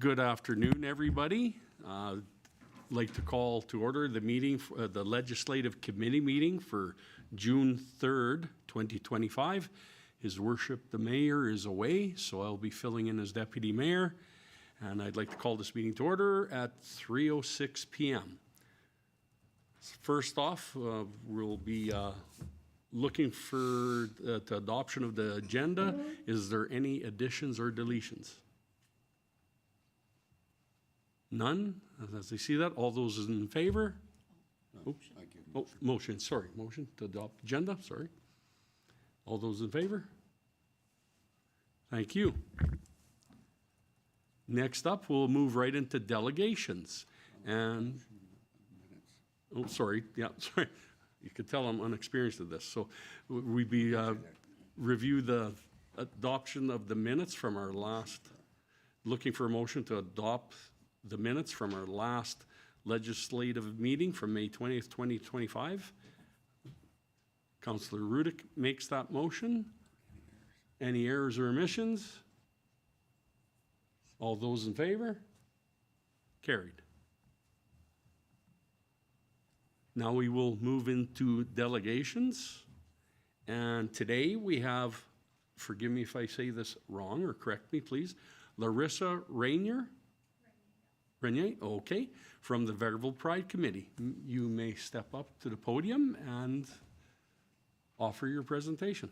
Good afternoon, everybody. Like to call to order the meeting, the Legislative Committee meeting for June 3rd, 2025. His Worship the Mayor is away, so I'll be filling in as Deputy Mayor. And I'd like to call this meeting to order at 3:06 p.m. First off, we'll be looking for the adoption of the agenda. Is there any additions or deletions? None? As I see that, all those in favor? Oops. Motion to adopt agenda, sorry. All those in favor? Thank you. Next up, we'll move right into delegations. And, oh, sorry, yeah, sorry. You could tell I'm unexperienced at this. So we'd be review the adoption of the minutes from our last, looking for a motion to adopt the minutes from our last legislative meeting from May 20th, 2025. Councillor Rudick makes that motion. Any errors or omissions? All those in favor? Carried. Now we will move into delegations. And today we have, forgive me if I say this wrong or correct me please, Larissa Rainier? Renier, okay, from the Vegreville Pride Committee. You may step up to the podium and offer your presentation.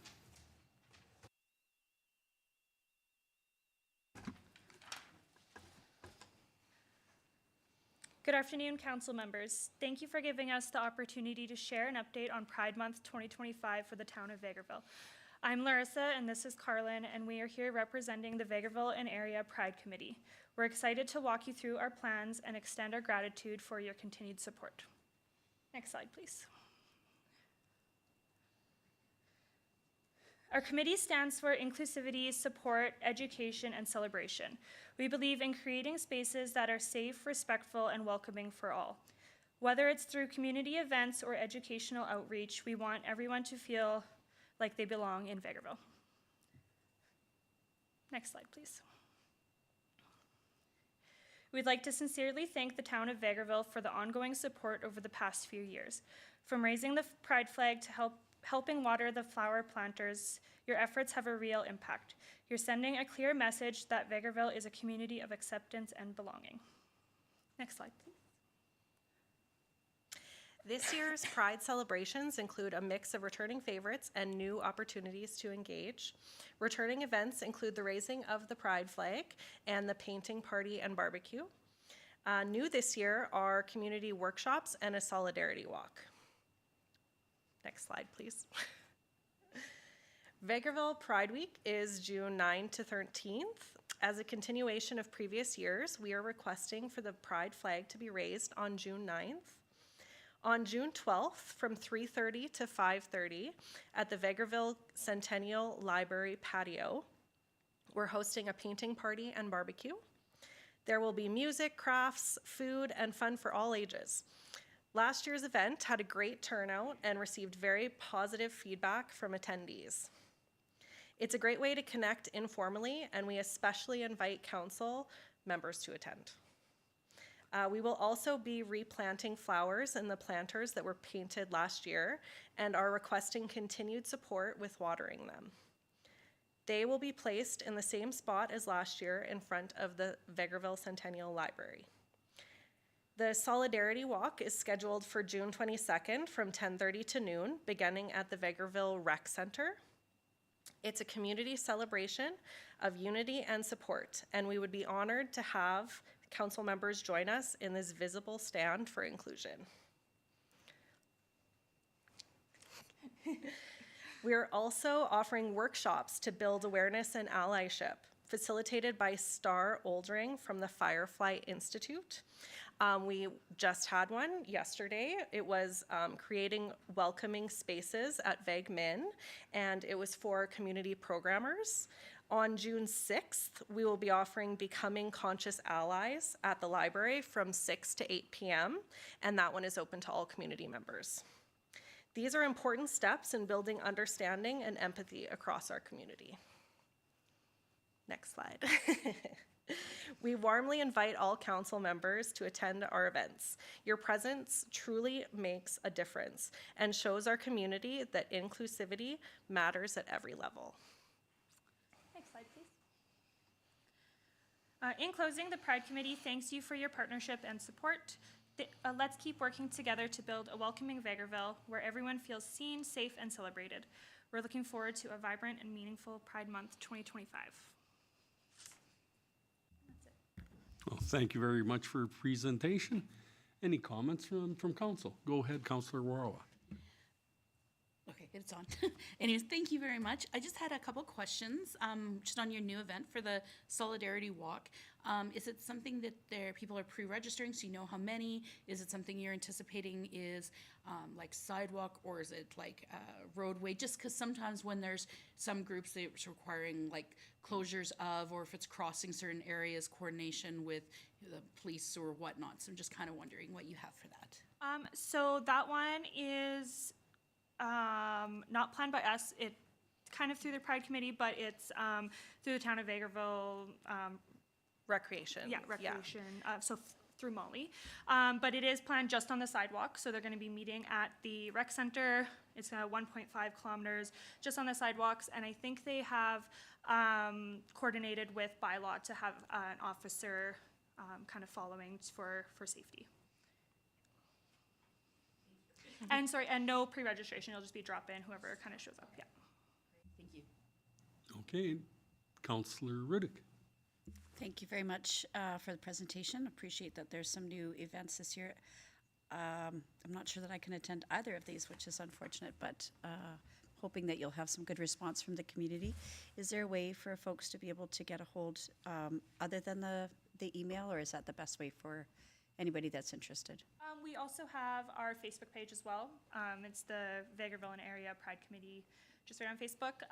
Good afternoon, Council members. Thank you for giving us the opportunity to share an update on Pride Month 2025 for the town of Vegreville. I'm Larissa and this is Carlin, and we are here representing the Vegreville and Area Pride Committee. We're excited to walk you through our plans and extend our gratitude for your continued support. Next slide, please. Our committee stands for inclusivity, support, education, and celebration. We believe in creating spaces that are safe, respectful, and welcoming for all. Whether it's through community events or educational outreach, we want everyone to feel like they belong in Vegreville. Next slide, please. We'd like to sincerely thank the town of Vegreville for the ongoing support over the past few years. From raising the pride flag to helping water the flower planters, your efforts have a real impact. You're sending a clear message that Vegreville is a community of acceptance and belonging. Next slide, please. This year's Pride celebrations include a mix of returning favorites and new opportunities to engage. Returning events include the raising of the Pride flag and the painting party and barbecue. New this year are community workshops and a solidarity walk. Next slide, please. Vegreville Pride Week is June 9th to 13th. As a continuation of previous years, we are requesting for the Pride flag to be raised on June 9th. On June 12th, from 3:30 to 5:30 at the Vegreville Centennial Library patio, we're hosting a painting party and barbecue. There will be music, crafts, food, and fun for all ages. Last year's event had a great turnout and received very positive feedback from attendees. It's a great way to connect informally, and we especially invite council members to attend. We will also be replanting flowers in the planters that were painted last year and are requesting continued support with watering them. They will be placed in the same spot as last year in front of the Vegreville Centennial Library. The Solidarity Walk is scheduled for June 22nd from 10:30 to noon, beginning at the Vegreville Rec Center. It's a community celebration of unity and support, and we would be honored to have council members join us in this visible stand for inclusion. We are also offering workshops to build awareness and allyship, facilitated by Star Oldring from the Firefly Institute. We just had one yesterday. It was creating welcoming spaces at VegMin, and it was for community programmers. On June 6th, we will be offering Becoming Conscious Allies at the library from 6 to 8 p.m., and that one is open to all community members. These are important steps in building understanding and empathy across our community. Next slide. We warmly invite all council members to attend our events. Your presence truly makes a difference and shows our community that inclusivity matters at every level. Next slide, please. In closing, the Pride Committee thanks you for your partnership and support. Let's keep working together to build a welcoming Vegreville where everyone feels seen, safe, and celebrated. We're looking forward to a vibrant and meaningful Pride Month 2025. That's it. Well, thank you very much for your presentation. Any comments from council? Go ahead, Councillor Warawa. Okay, it's on. Anyways, thank you very much. I just had a couple questions, just on your new event for the Solidarity Walk. Is it something that people are pre-registering, so you know how many? Is it something you're anticipating is like sidewalk, or is it like roadway? Just because sometimes when there's some groups that's requiring like closures of, or if it's crossing certain areas, coordination with the police or whatnot. So I'm just kind of wondering what you have for that. So that one is not planned by us. It kind of through the Pride Committee, but it's through the town of Vegreville. Recreation. Yeah, recreation. So through Molly. But it is planned just on the sidewalk. So they're going to be meeting at the rec center. It's 1.5 kilometers just on the sidewalks. And I think they have coordinated with bylaw to have an officer kind of following for safety. And sorry, and no pre-registration. It'll just be drop in, whoever kind of shows up. Yeah. Thank you. Okay, Councillor Riddick. Thank you very much for the presentation. Appreciate that there's some new events this year. I'm not sure that I can attend either of these, which is unfortunate, but hoping that you'll have some good response from the community. Is there a way for folks to be able to get a hold other than the email, or is that the best way for anybody that's interested? We also have our Facebook page as well. It's the Vegreville and Area Pride Committee, just right on Facebook.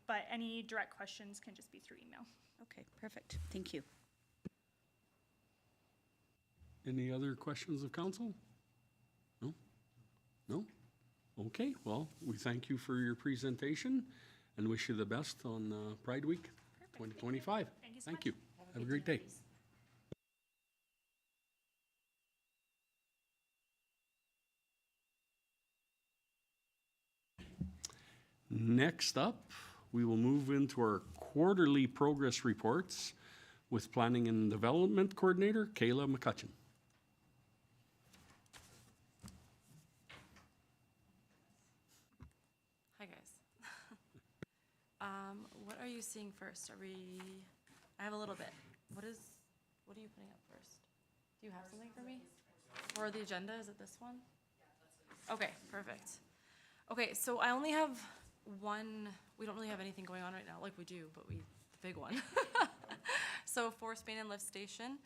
But any direct questions can just be through email. Okay, perfect. Thank you. Any other questions of council? No? No? Okay, well, we thank you for your presentation and wish you the best on Pride Week 2025. Thank you so Thank much. you. Have a great day. Next up, we will move into our quarterly progress reports with Planning and Development Coordinator, Kayla McCutcheon. Hi, guys. What are you seeing first? I have a little bit. What are you putting up first? Do you have something for me? Or the agenda, is it this one? Okay, perfect. Okay, so I only have one, we don't really have anything going on right now, like we do, but the big one. So Force Main and Lift Station.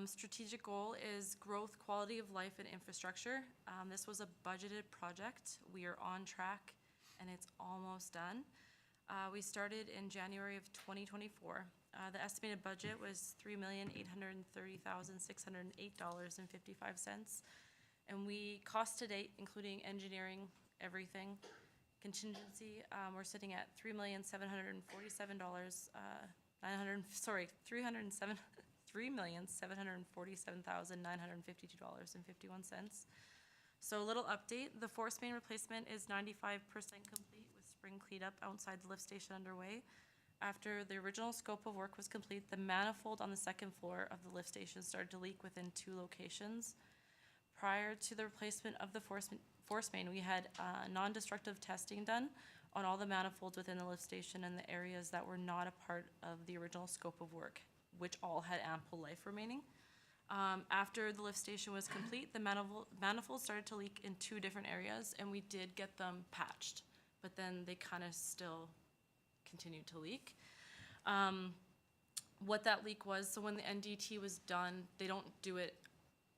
Strategic goal is growth, quality of life, and infrastructure. This was a budgeted project. We are on track, and it's almost done. We started in January of 2024. The estimated budget was $3,830,608.55. And we cost to date, including engineering, everything, contingency, we're sitting at $3,747,952.51. So a little update, the force main replacement is 95% complete with spring cleanup outside the lift station underway. After the original scope of work was complete, the manifold on the second floor of the lift station started to leak within 2 locations. Prior to the replacement of the force main, we had non-destructive testing done on all the manifolds within the lift station and the areas that were not a part of the original scope of work, which all had ample life remaining. After the lift station was complete, the manifold started to leak in 2 different areas, and we did get them patched, but then they kind of still continued to leak. What that leak was, so when the NDT was done, they don't do it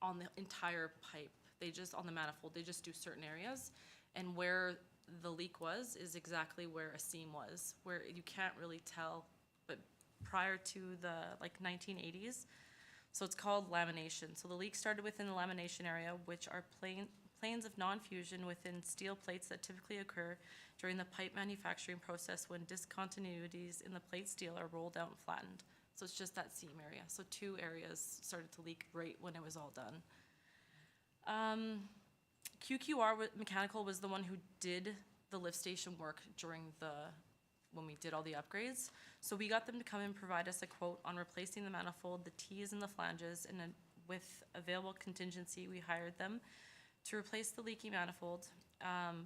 on the entire pipe. They just, on the manifold, they just do certain areas. And where the leak was is exactly where a seam was, where you can't really tell, but prior to the 1980s. So it's called lamination. So the leak started within the lamination area, which are planes of non-fusion within steel plates that typically occur during the pipe manufacturing process when discontinuities in the plate steel are rolled out and flattened. So it's just that seam area. So 2 areas started to leak right when it was all done. QQR Mechanical was the one who did the lift station work when we did all the upgrades. So we got them to come and provide us a quote on replacing the manifold, the T's and the flanges, and then with available contingency, we hired them to replace the leaky manifold.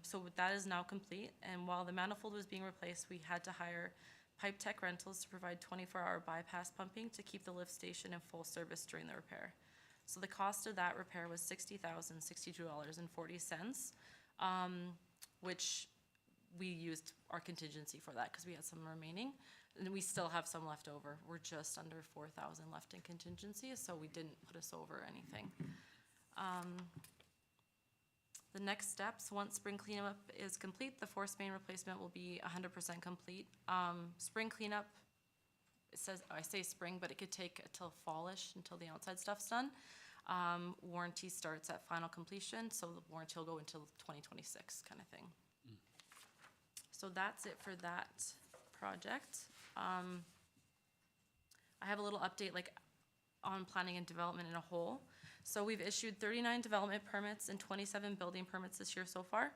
So that is now complete, and while the manifold was being replaced, we had to hire Pipe Tech Rentals to provide 24-hour bypass pumping to keep the lift station in full service during the repair. So the cost of that repair was $60,062.40, which we used our contingency for that because we had some remaining, and we still have some left over. We're just under 4,000 left in contingency, so we didn't put us over anything. The next steps, once spring cleanup is complete, the force main replacement will be 100% complete. Spring cleanup, it says, I say spring, but it could take until fallish, until the outside stuff's done. Warranty starts at final completion, so the warranty will go until 2026 kind of thing. So that's it for that project. I have a little update on planning and development in a whole. So we've issued 39 development permits and 27 building permits this year so far.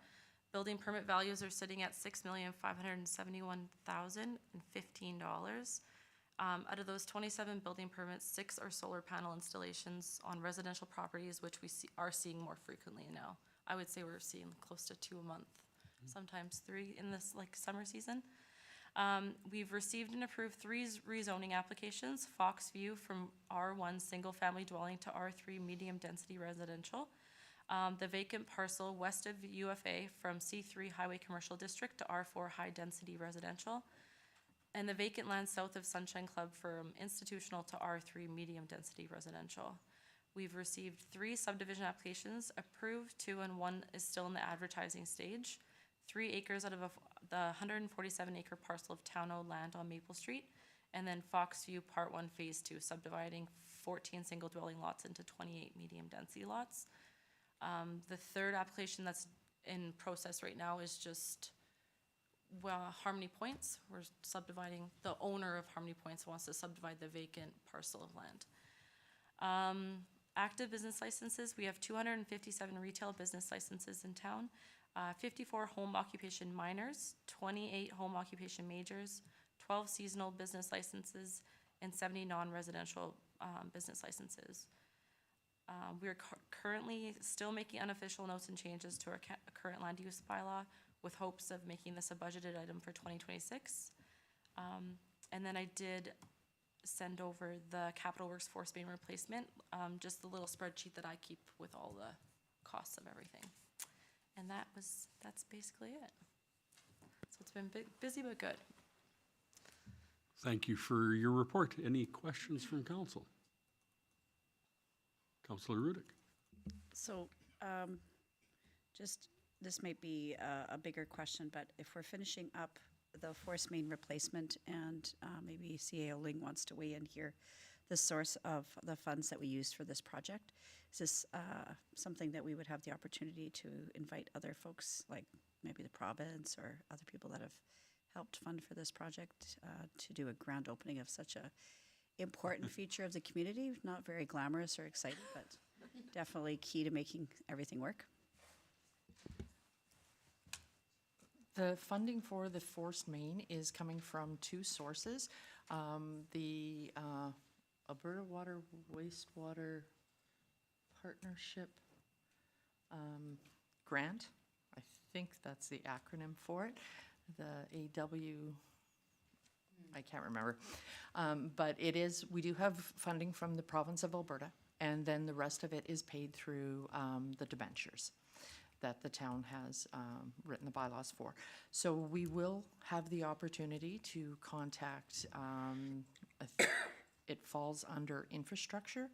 Building permit values are sitting at $6,571,015. Out of those 27 building permits, 6 are solar panel installations on residential properties, which we are seeing more frequently now. I would say we're seeing close to 2 a month, sometimes 3 in this summer season. We've received and approved 3 rezoning applications: Foxview from R1 single family dwelling to R3 medium density residential. The vacant parcel west of UFA from C3 highway commercial district to R4 high density residential. And the vacant land south of Sunshine Club from institutional to R3 medium density residential. We've received 3 subdivision applications approved, 2 and 1 is still in the advertising stage. 3 acres out of the 147-acre parcel of town-owned land on Maple Street, and then Foxview Part 1 Phase 2, subdividing 14 single-dwelling lots into 28 medium-density lots. The third application that's in process right now is just Harmony Points. We're subdividing, the owner of Harmony Points wants to subdivide the vacant parcel of land. Active business licenses, we have 257 retail business licenses in town. 54 home occupation minors, 28 home occupation majors, 12 seasonal business licenses, and 70 non-residential business licenses. We are currently still making unofficial notes and changes to our current land use bylaw with hopes of making this a budgeted item for 2026. And then I did send over the Capital Works force main replacement, just the little spreadsheet that I keep with all the costs of everything. And that's basically it. So it's been busy but good. Thank you for your report. Any questions from council? Councillor Rudick. So, this might be a bigger question, but if we're finishing up the force main replacement and maybe CAO Ling wants to weigh in here, the source of the funds that we used for this project, is this something that we would have the opportunity to invite other folks, like maybe the province or other people that have helped fund for this project, to do a grand opening of such a important feature of the community? Not very glamorous or exciting, but definitely key to making everything work. The funding for the forced main is coming from 2 sources. The Alberta Water Wastewater Partnership grant, I think that's the acronym for it. The AW, I can't remember. But we do have funding from the province of Alberta, and then the rest of it is paid through the debentures that the town has written the bylaws for. So we will have the opportunity to contact, it falls under infrastructure,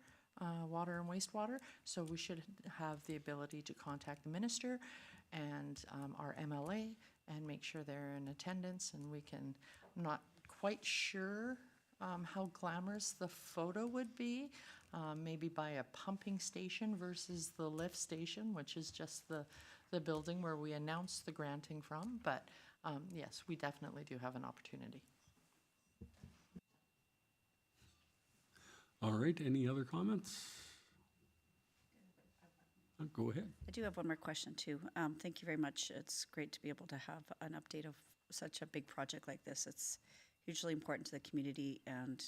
water and wastewater, so we should have the ability to contact the minister and our MLA and make sure they're in attendance, and we can, I'm not quite sure how glamorous the photo would be, maybe by a pumping station versus the lift station, which is just the building where we announced the granting from, but yes, we definitely do have an opportunity. All right, any other comments? Go ahead. I do have one more question too. Thank you very much. It's great to be able to have an update of such a big project like this. It's hugely important to the community and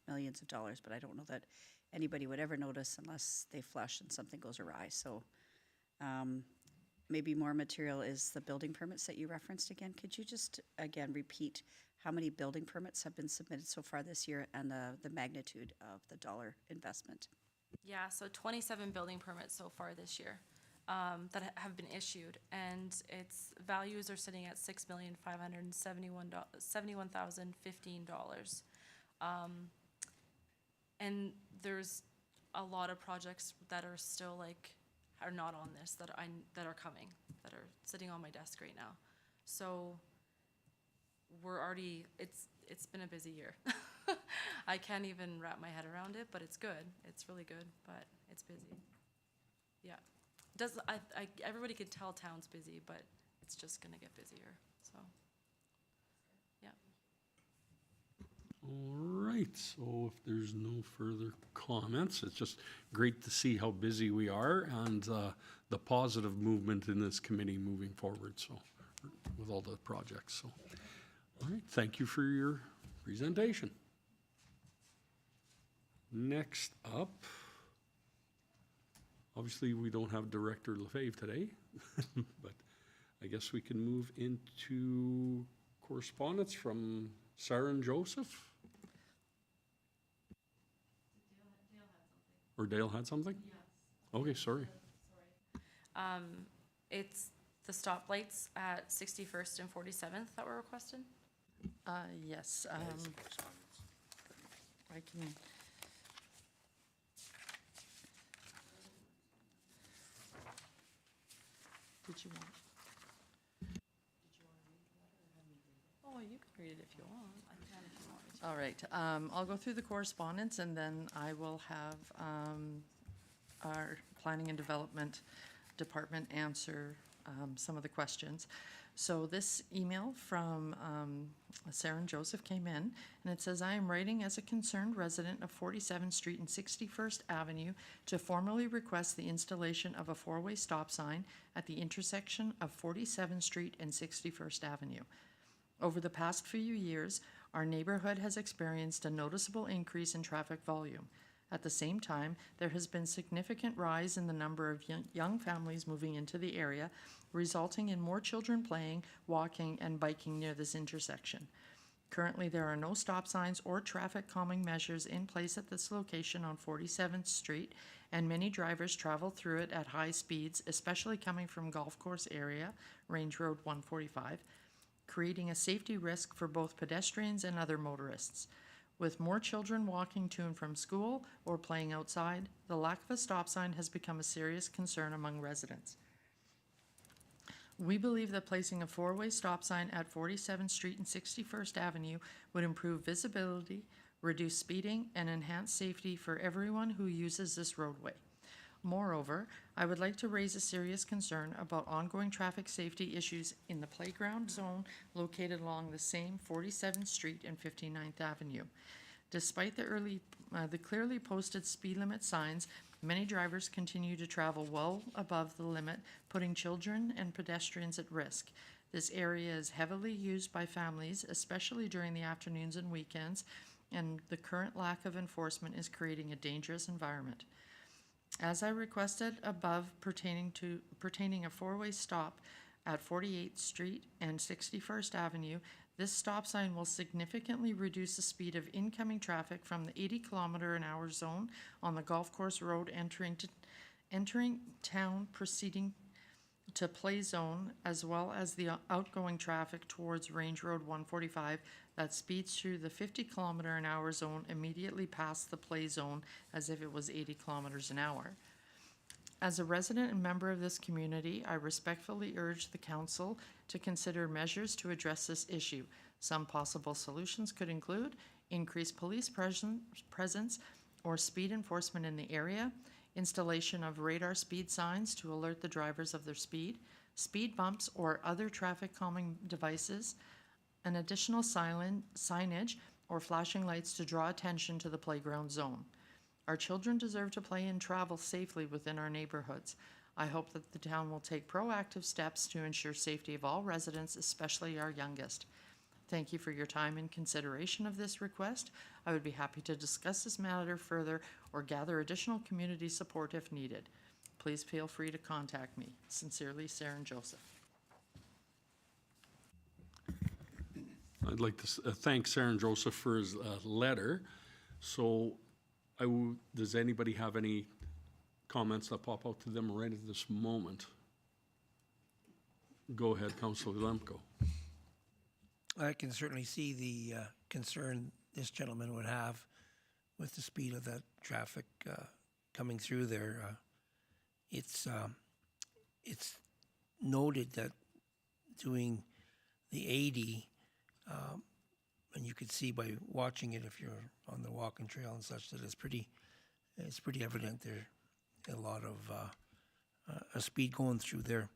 millions of dollars, but I don't know that anybody would ever notice unless they flush and something goes awry. So maybe more material is the building permits that you referenced again. Could you just again repeat how many building permits have been submitted so far this year and the magnitude of the dollar investment? Yeah, so 27 building permits so far this year that have been issued, and its values are sitting at $6,571,015. And there's a lot of projects that are still are not on this that are coming, that are sitting on my desk right now. So we're already, it's been a busy year. I can't even wrap my head around it, but it's good. It's really good, but it's busy. Yeah. Everybody can tell town's busy, but it's just gonna get busier, so, yeah. All right, so if there's no further comments, it's just great to see how busy we are and the positive movement in this committee moving forward, so, with all the projects, so. All right, thank you for your presentation. Next up, obviously, we don't have Director Lefebvre today, but I guess we can move into correspondence from Sarah and Joseph. Or Dale had something? Yes. Okay, sorry. It's the stoplights at 61st and 47th that were requested. Yes, I can. Did you want? Oh, you can read it if you want. I can if you want me to. All right, I'll go through the correspondence and then I will have our Planning and Development Department answer some of the questions. So this email from Sarah and Joseph came in, and it says, I am writing as a concerned resident of 47th Street and 61st Avenue to formally request the installation of a four-way stop sign at the intersection of 47th Street and 61st Avenue. Over the past few years, our neighborhood has experienced a noticeable increase in traffic volume. At the same time, there has been significant rise in the number of young families moving into the area, resulting in more children playing, walking, and biking near this intersection. Currently, there are no stop signs or traffic calming measures in place at this location on 47th Street, and many drivers travel through it at high speeds, especially coming from Golf Course area, Range Road 145, creating a safety risk for both pedestrians and other motorists. With more children walking to and from school or playing outside, the lack of a stop sign has become a serious concern among residents. We believe that placing a four-way stop sign at 47th Street and 61st Avenue would improve visibility, reduce speeding, and enhance safety for everyone who uses this roadway. Moreover, I would like to raise a serious concern about ongoing traffic safety issues in the playground zone located along the same 47th Street and 59th Avenue. Despite the clearly posted speed limit signs, many drivers continue to travel well above the limit, putting children and pedestrians at risk. This area is heavily used by families, especially during the afternoons and weekends, and the current lack of enforcement is creating a dangerous environment. As I requested above pertaining a four-way stop at 48th Street and 61st Avenue, this stop sign will significantly reduce the speed of incoming traffic from the 80-kilometer-an-hour zone on the Golf Course Road entering town proceeding to play zone, as well as the outgoing traffic towards Range Road 145 that speeds through the 50-kilometer-an-hour zone immediately past the play zone as if it was 80 kilometers an hour. As a resident and member of this community, I respectfully urge the council to consider measures to address this issue. Some possible solutions could include increased police presence or speed enforcement in the area, installation of radar speed signs to alert the drivers of their speed bumps or other traffic calming devices, an additional signage or flashing lights to draw attention to the playground zone. Our children deserve to play and travel safely within our neighborhoods. I hope that the town will take proactive steps to ensure safety of all residents, especially our youngest. Thank you for your time and consideration of this request. I would be happy to discuss this matter further or gather additional community support if needed. Please feel free to contact me. Sincerely, Sarah and Joseph. I'd like to thank Sarah and Joseph for his letter. So does anybody have any comments that pop out to them right at this moment? Go ahead, Councillor Lemko. I can certainly see the concern this gentleman would have with the speed of that traffic coming through there. It's noted that doing the 80, and you could see by watching it if you're on the walking trail and such that it's pretty evident there's a lot of a speed going through there.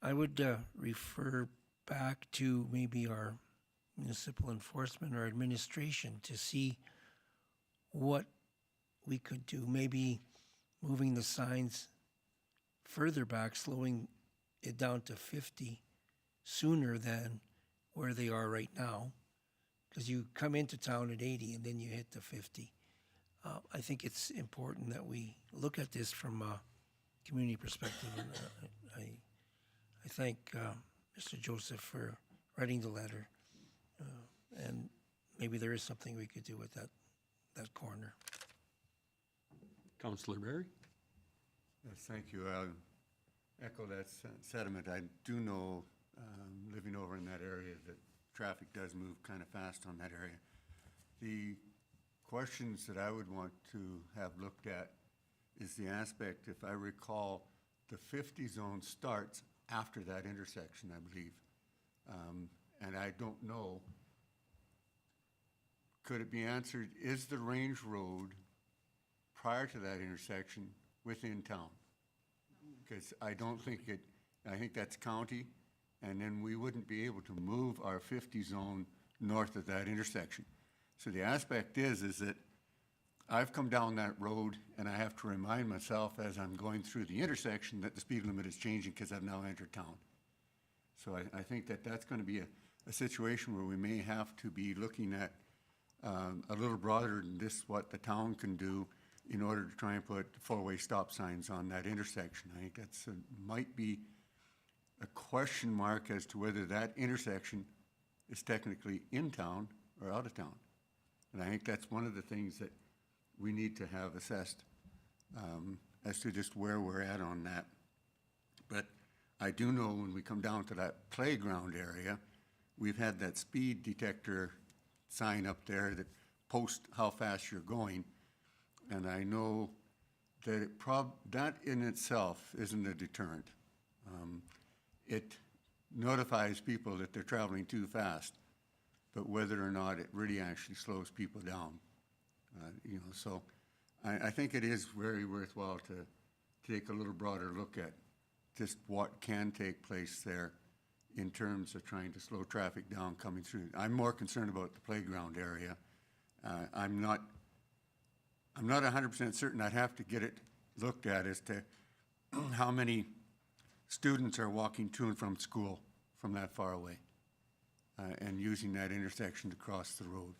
I would refer back to maybe our municipal enforcement or administration to see what we could do. Maybe moving the signs further back, slowing it down to 50 sooner than where they are right now, because you come into town at 80 and then you hit the 50. I think it's important that we look at this from a community perspective, and I thank Mr. Joseph for writing the letter, and maybe there is something we could do with that corner. Councillor Barry? Yes, thank you. I'll echo that sentiment. I do know, living over in that area, that traffic does move kind of fast on that area. The questions that I would want to have looked at is the aspect, if I recall, the 50 zone starts after that intersection, I believe. And I don't know, could it be answered, is the range road prior to that intersection within town? Because I don't think I think that's county, and then we wouldn't be able to move our 50 zone north of that intersection. So the aspect is that I've come down that road and I have to remind myself as I'm going through the intersection that the speed limit is changing because I've now entered town. So I think that's going to be a situation where we may have to be looking at a little broader than this, what the town can do in order to try and put four-way stop signs on that intersection. I think that's might be a question mark as to whether that intersection is technically in town or out of town. And I think that's one of the things that we need to have assessed as to just where we're at on that. But I do know when we come down to that playground area, we've had that speed detector sign up there that posts how fast you're going. And I know that that in itself isn't a deterrent. It notifies people that they're traveling too fast, but whether or not it really actually slows people down, so I think it is very worthwhile to take a little broader look at just what can take place there in terms of trying to slow traffic down coming through. I'm more concerned about the playground area. I'm not 100% certain. I'd have to get it looked at as to how many students are walking to and from school from that far away and using that intersection to cross the road.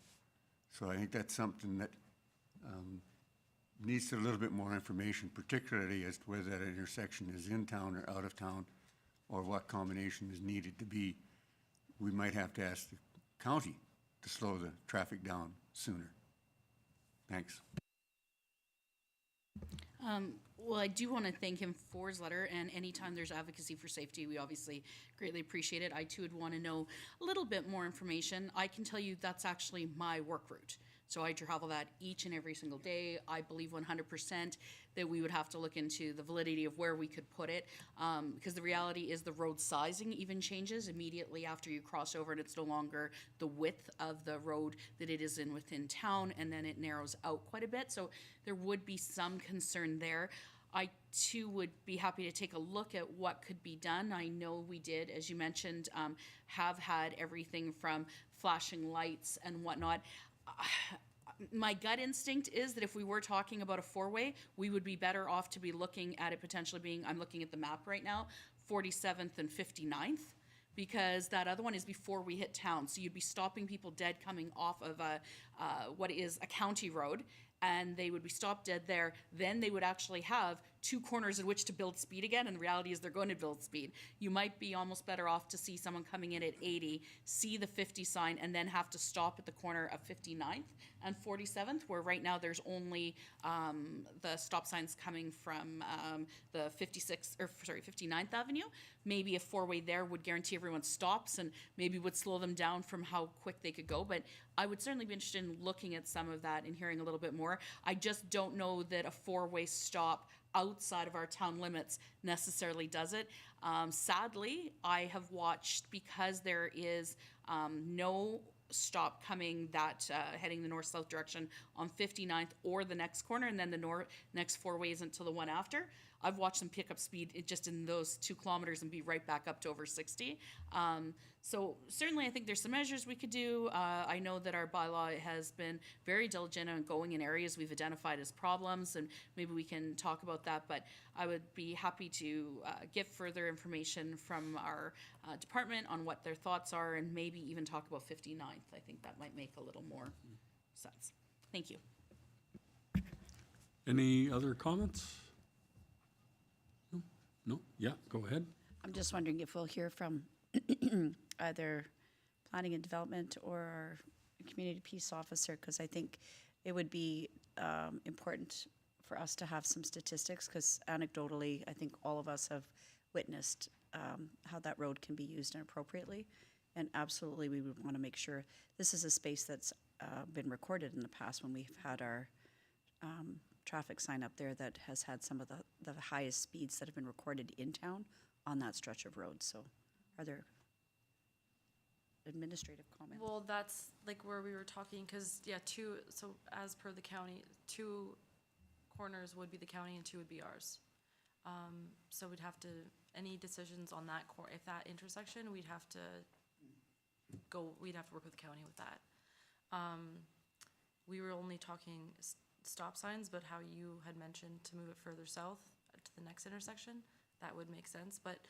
So I think that's something that needs a little bit more information, particularly as to whether that intersection is in town or out of town, or what combination is needed to be. We might have to ask the county to slow the traffic down sooner. Thanks. Well, I do want to thank him for his letter, and anytime there's advocacy for safety, we obviously greatly appreciate it. I too would want to know a little bit more information. I can tell you that's actually my work route. So I travel that each and every single day. I believe 100% that we would have to look into the validity of where we could put it, because the reality is the road sizing even changes immediately after you cross over, and it's no longer the width of the road that it is in within town, and then it narrows out quite a bit. So there would be some concern there. I too would be happy to take a look at what could be done. I know we did, as you mentioned, have had everything from flashing lights and whatnot. My gut instinct is that if we were talking about a four-way, we would be better off to be looking at it potentially being, I'm looking at the map right now, 47th and 59th, because that other one is before we hit town. So you'd be stopping people dead coming off of what is a county road, and they would be stopped dead there. Then they would actually have two corners in which to build speed again, and the reality is they're going to build speed. You might be almost better off to see someone coming in at 80, see the 50 sign, and then have to stop at the corner of 59th and 47th, where right now there's only the stop signs coming from the 59th Avenue. Maybe a four-way there would guarantee everyone stops and maybe would slow them down from how quick they could go. But I would certainly be interested in looking at some of that and hearing a little bit more. I just don't know that a four-way stop outside of our town limits necessarily does it. Sadly, I have watched, because there is no stop coming that heading the north-south direction on 59th or the next corner, and then the next four-way isn't until the one after. I've watched them pick up speed just in those 2 kilometers and be right back up to over 60. So certainly I think there's some measures we could do. I know that our bylaw has been very diligent on going in areas we've identified as problems, and maybe we can talk about that, but I would be happy to get further information from our department on what their thoughts are, and maybe even talk about 59th. I think that might make a little more sense. Thank you. Any other comments? No? Yeah, go ahead. I'm just wondering if we'll hear from either planning and development or our community peace officer, because I think it would be important for us to have some statistics, because anecdotally, I think all of us have witnessed how that road can be used inappropriately. And absolutely, we would want to make sure this is a space that's been recorded in the past when we've had our traffic sign up there that has had some of the highest speeds that have been recorded in town on that stretch of road. So are there administrative comments? Well, that's like where we were talking, because, yeah, so as per the county, 2 corners would be the county and 2 would be ours. So we'd have to, any decisions on that if that intersection, we'd have to work with the county with that. We were only talking stop signs, but how you had mentioned to move it further south to the next intersection, that would make sense. But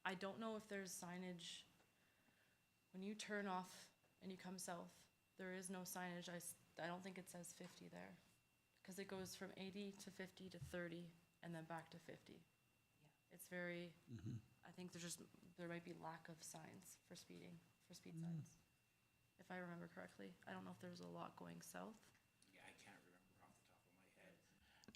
I don't know if there's signage. When you turn off and you come south, there is no signage. I don't think it says 50 there, because it goes from 80 to 50 to 30 and then back to 50. Yeah. It's very, I think there might be lack of signs for speed signs, if I remember correctly. I don't know if there's a lot going south.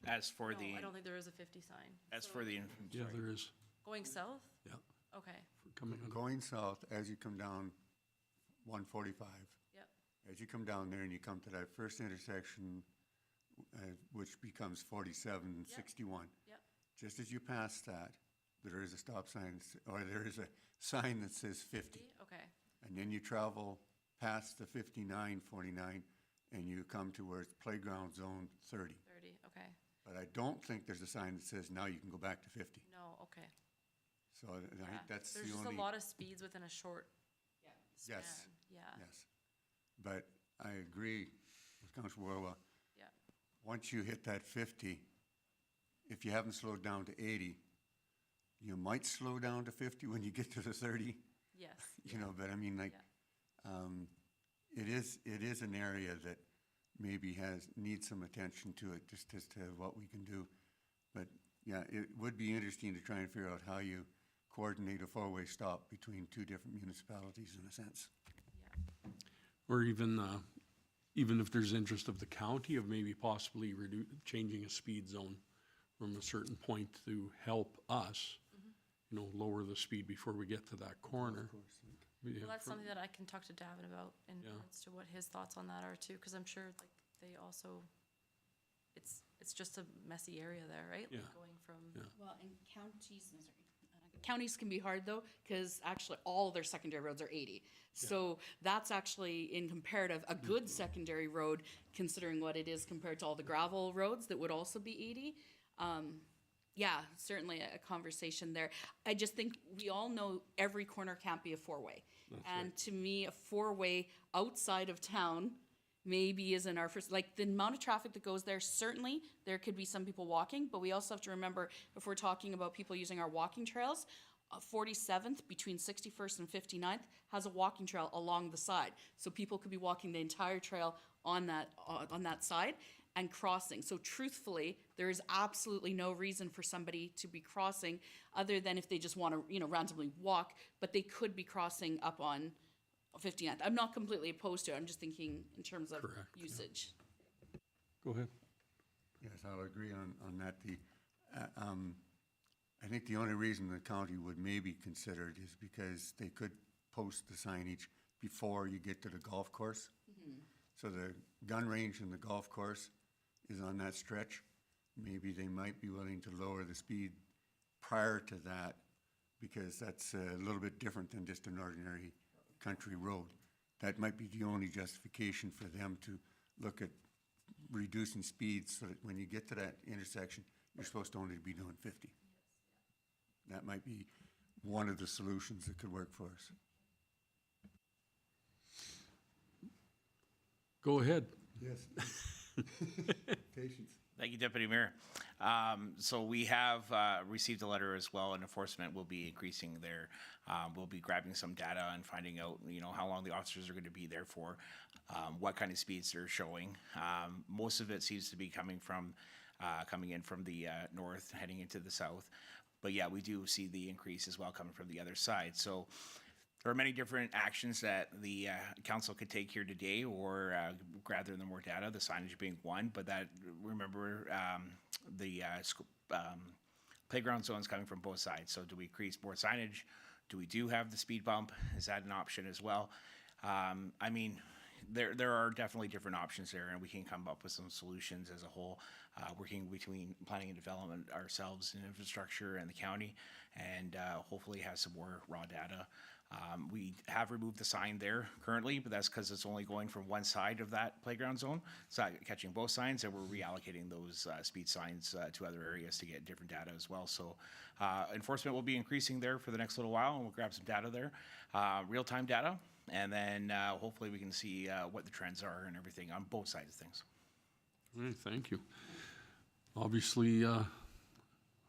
As for No, I don't think there is a 50 sign. for the Yeah, there is. Going south? Yeah. Okay, Coming on. Going south, as you come down 145, yep, as you come down there and you come to that first intersection, which becomes 47, 61. yep, Just as you pass that, there is a stop sign, or there is a sign that says 50. okay, And then you travel past the 59, 49, and you come to where it's playground zone 30. 30, okay. But I don't think there's a sign that says now you can go back to 50. No, okay. So I Yeah. think that's the There's just only. a lot of speeds within a short span. Yes. Yeah, Yes. But I agree with Councilor Warwa. yeah, Once you hit that 50, if you haven't slowed down to 80, you might slow down to 50 when you get to the 30, yes. you know, but I mean, like, it is an area that maybe needs some attention to it, just as to what we can do. But yeah, it would be interesting to try and figure out how you coordinate a four-way stop between 2 different municipalities in a sense. Or even if there's interest of the county of maybe possibly changing a speed zone from a certain point to help us, lower the speed before we get to that corner. Yeah, Well, that's something that I can talk to Davin about in regards to what his thoughts on that are too, because I'm sure like they also, it's just a messy area there, right? Like, Yeah. going from, Well, and counties can be hard though, because actually all their secondary roads are 80. So that's actually in comparative, a good secondary road, considering what it is compared to all the gravel roads that would also be 80. Yeah, certainly a conversation there. I just think we all know every corner can't be a four-way. And to me, a four-way outside of town maybe isn't our first, like the amount of traffic that goes there, certainly there could be some people walking, but we also have to remember if we're talking about people using our walking trails, 47th between 61st and 59th has a walking trail along the side. So people could be walking the entire trail on that side and crossing. So truthfully, there is absolutely no reason for somebody to be crossing other than if they just want to, randomly walk, but they could be crossing up on 59th. I'm not completely opposed to it. I'm just thinking in terms of Correct, yeah. usage. Go ahead. Yes, I'll agree on that. I think the only reason the county would maybe consider it is because they could post the signage before you get to the golf course. So the gun range and the golf course is on that stretch. Maybe they might be willing to lower the speed prior to that because that's a little bit different than just an ordinary country road. That might be the only justification for them to look at reducing speeds so that when you get to that intersection, you're supposed to only be doing 50. That might be one of the solutions that could work for us. Go ahead. Yes. Patience. Thank you, Deputy Mayor. So we have received a letter as well, and enforcement will be increasing their, we'll be grabbing some data and finding out, how long the officers are going to be there for, what kind of speeds they're showing. Most of it seems to be coming in from the north, heading into the south. But yeah, we do see the increase as well coming from the other side. So there are many different actions that the council could take here today or gather the more data, the signage being one, but that, remember, the playground zone's coming from both sides. So do we increase more signage? Do we have the speed bump? Is that an option as well? There are definitely different options there, and we can come up with some solutions as a whole, working between planning and development ourselves and infrastructure and the county, and hopefully have some more raw data. We have removed the sign there currently, but that's because it's only going from one side of that playground zone. It's not catching both signs, and we're reallocating those speed signs to other areas to get different data as well. So enforcement will be increasing there for the next little while, and we'll grab some data there, real-time data, and then hopefully we can see what the trends are and everything on both sides of things. All right, thank you. Obviously, a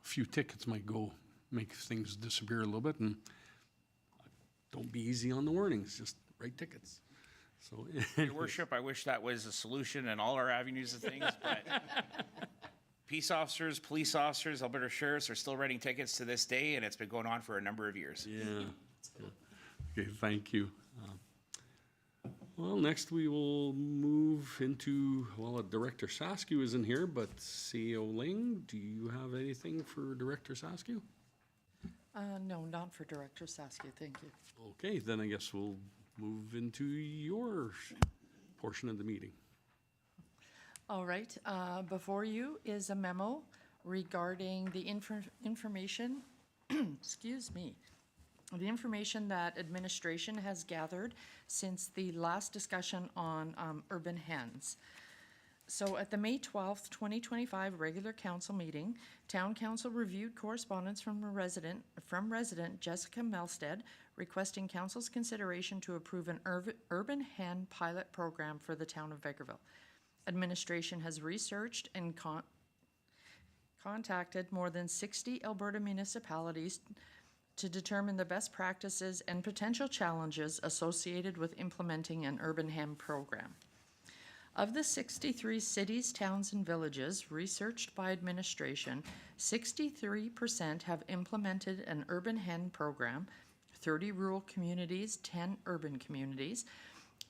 few tickets might make things disappear a little bit, and don't be easy on the warnings, just write tickets. So, Your worship, I wish that was a solution in all our avenues of things, but peace officers, police officers, Alberta sheriffs are still writing tickets to this day, and it's been going on for a number of years. yeah. Okay, thank you. Well, next we will move into, Director Saskew isn't here, but CEO Ling, do you have anything for Director Saskew? No, not for Director Saskia, thank you. Okay, then I guess we'll move into your portion of the meeting. All right, before you is a memo regarding the information, excuse me, the information that administration has gathered since the last discussion on urban hens. So at the May 12th, 2025 regular council meeting, Town Council reviewed correspondence from resident Jessica Melstead requesting council's consideration to approve an urban hen pilot program for the town of Vegreville. Administration has researched and contacted more than 60 Alberta municipalities to determine the best practices and potential challenges associated with implementing an urban hen program. Of the 63 cities, towns, and villages researched by administration, 63% have implemented an urban hen program, 30 rural communities, 10 urban communities,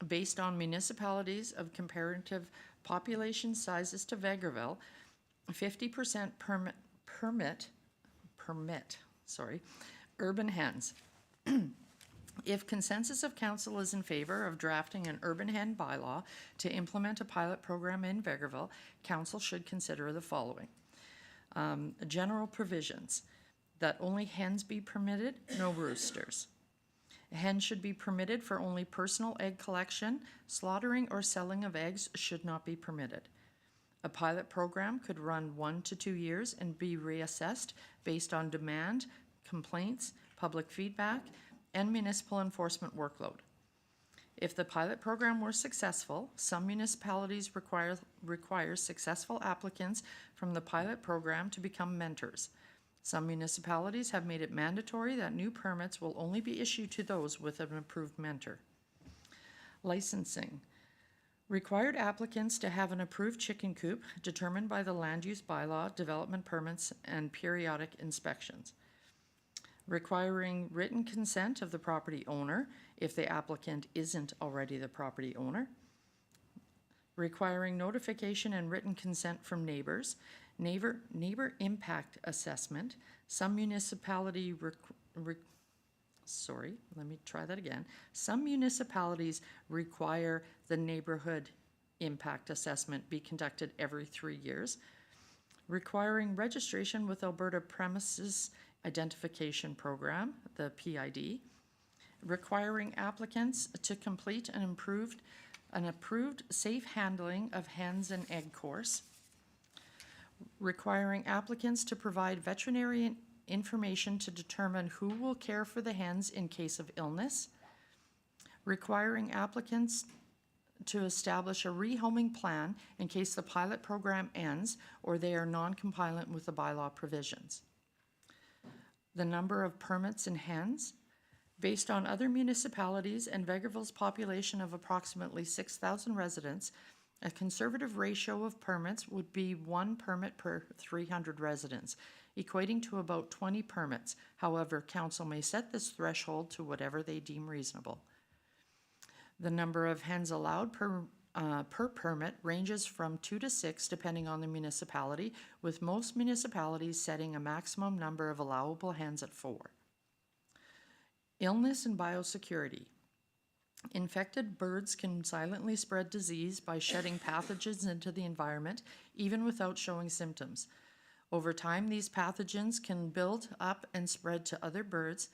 based on municipalities of comparative population sizes to Vegreville. 50% permit urban hens. If consensus of council is in favor of drafting an urban hen bylaw to implement a pilot program in Vegreville, council should consider the following. General provisions, that only hens be permitted, no roosters. Hens should be permitted for only personal egg collection. Slaughtering or selling of eggs should not be permitted. A pilot program could run 1 to 2 years and be reassessed based on demand, complaints, public feedback, and municipal enforcement workload. If the pilot program were successful, some municipalities require successful applicants from the pilot program to become mentors. Some municipalities have made it mandatory that new permits will only be issued to those with an approved mentor. Licensing. Required applicants to have an approved chicken coop determined by the land use bylaw, development permits, and periodic inspections. Requiring written consent of the property owner if the applicant isn't already the property owner. Requiring notification and written consent from neighbors. Neighbor impact assessment. Some municipality Some municipalities require the neighborhood impact assessment be conducted every 3 years. Requiring registration with Alberta Premises Identification Program, the PID. Requiring applicants to complete an approved safe handling of hens and egg course. Requiring applicants to provide veterinary information to determine who will care for the hens in case of illness. Requiring applicants to establish a rehoming plan in case the pilot program ends or they are non-compliant with the bylaw provisions. The number of permits in hens. Based on other municipalities and Vegreville's population of approximately 6,000 residents, a conservative ratio of permits would be 1 permit per 300 residents, equating to about 20 permits. However, council may set this threshold to whatever they deem reasonable. The number of hens allowed per permit ranges from 2 to 6 depending on the municipality, with most municipalities setting a maximum number of allowable hens at 4. Illness and biosecurity. Infected birds can silently spread disease by shedding pathogens into the environment, even without showing symptoms. Over time, these pathogens can build up and spread to other birds.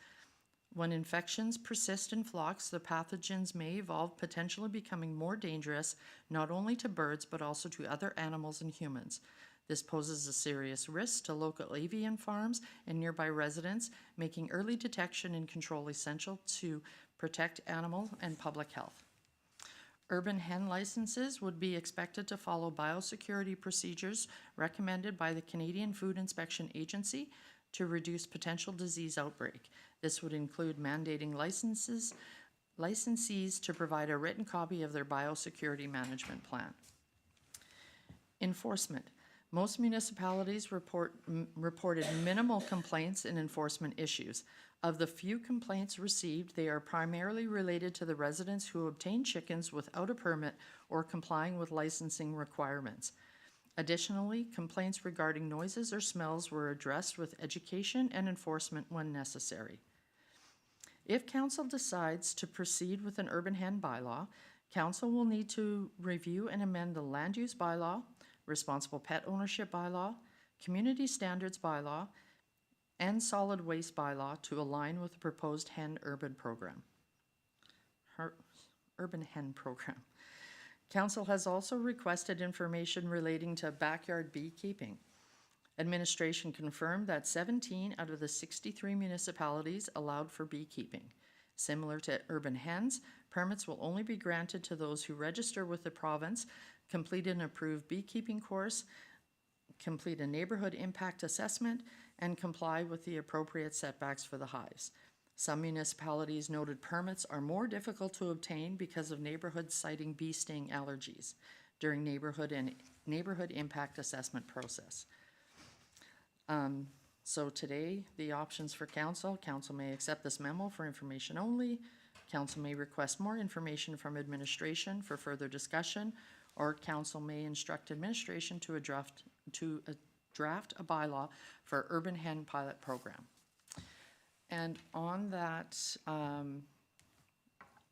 When infections persist in flocks, the pathogens may evolve, potentially becoming more dangerous, not only to birds, but also to other animals and humans. This poses a serious risk to local avian farms and nearby residents, making early detection and control essential to protect animal and public health. Urban hen licenses would be expected to follow biosecurity procedures recommended by the Canadian Food Inspection Agency to reduce potential disease outbreak. This would include mandating licensees to provide a written copy of their biosecurity management plan. Enforcement. Most municipalities reported minimal complaints and enforcement issues. Of the few complaints received, they are primarily related to the residents who obtained chickens without a permit or complying with licensing requirements. Additionally, complaints regarding noises or smells were addressed with education and enforcement when necessary. If council decides to proceed with an urban hen bylaw, council will need to review and amend the land use bylaw, responsible pet ownership bylaw, community standards bylaw, and solid waste bylaw to align with the proposed urban hen program. Council has also requested information relating to backyard beekeeping. Administration confirmed that 17 out of the 63 municipalities allowed for beekeeping. Similar to urban hens, permits will only be granted to those who register with the province, complete an approved beekeeping course, complete a neighborhood impact assessment, and comply with the appropriate setbacks for the hives. Some municipalities noted permits are more difficult to obtain because of neighborhoods citing bee sting allergies during neighborhood impact assessment process. So today, the options for council may accept this memo for information only. Council may request more information from administration for further discussion, or council may instruct administration to draft a bylaw for urban hen pilot program. And on that,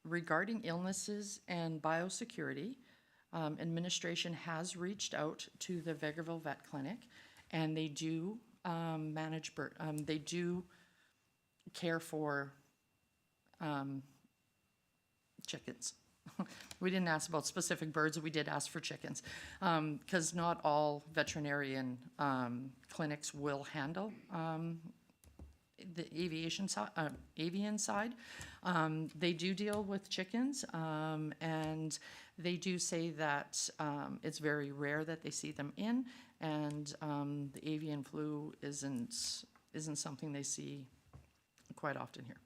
regarding illnesses and biosecurity, administration has reached out to the Vegreville Vet Clinic, and they do they do care for chickens. we didn't ask about specific birds, we did ask for chickens. Because not all veterinarian clinics will handle the avian side. They do deal with chickens, and they do say that it's very rare that they see them in, and the avian flu isn't something they see quite often here.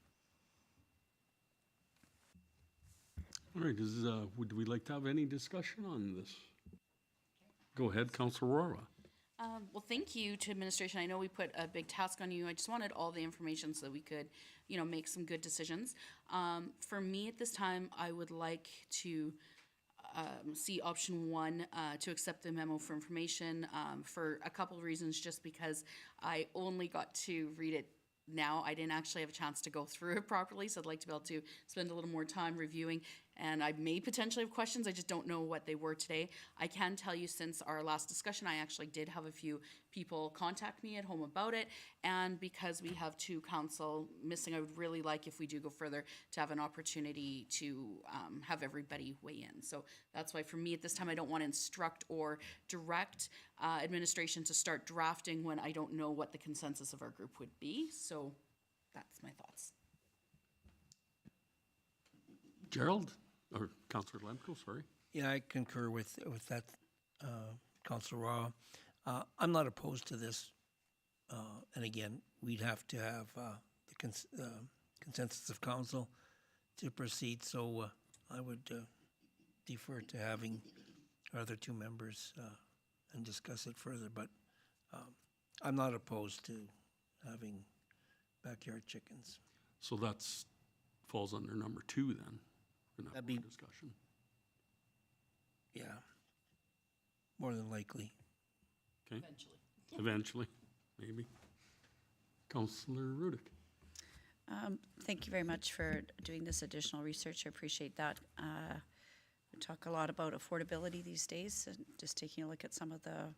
All right, would we like to have any discussion on this? Go ahead, Councilor Aurora. Well, thank you to administration. I know we put a big task on you. I just wanted all the information so that we could, make some good decisions. For me at this time, I would like to see option one, to accept the memo for information, for a couple of reasons, just because I only got to read it now. I didn't actually have a chance to go through it properly, so I'd like to be able to spend a little more time reviewing, and I may potentially have questions. I just don't know what they were today. I can tell you, since our last discussion, I actually did have a few people contact me at home about it, and because we have two council missing, I would really like, if we do go further, to have an opportunity to have everybody weigh in. So that's why for me at this time, I don't want to instruct or direct administration to start drafting when I don't know what the consensus of our group would be. So that's my thoughts. Gerald, or Councilor Lemko, sorry. Yeah, I concur with that, Councilor Raw. I'm not opposed to this. And again, we'd have to have the consensus of council to proceed. So I would defer to having our other two members and discuss it further. But I'm not opposed to having backyard chickens. So that's, falls under number 2 then. We're gonna have That'd be- more discussion. Yeah, more than likely. Okay, eventually, maybe. Councilor Rudick. Thank you very much for doing this additional research. I appreciate that. We talk a lot about affordability these days, and just taking a look at some of the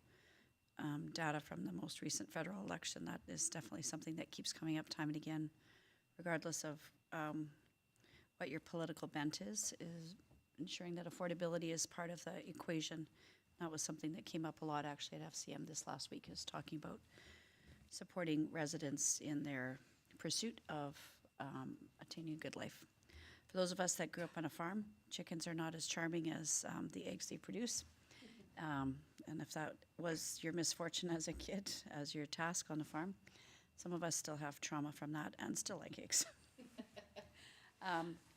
data from the most recent federal election, that is definitely something that keeps coming up time and again, regardless of what your political bent is ensuring that affordability is part of the equation. That was something that came up a lot actually at FCM this last week, is talking about supporting residents in their pursuit of attaining a good life. For those of us that grew up on a farm, chickens are not as charming as the eggs they produce. And if that was your misfortune as a kid, as your task on the farm, some of us still have trauma from that and still like eggs.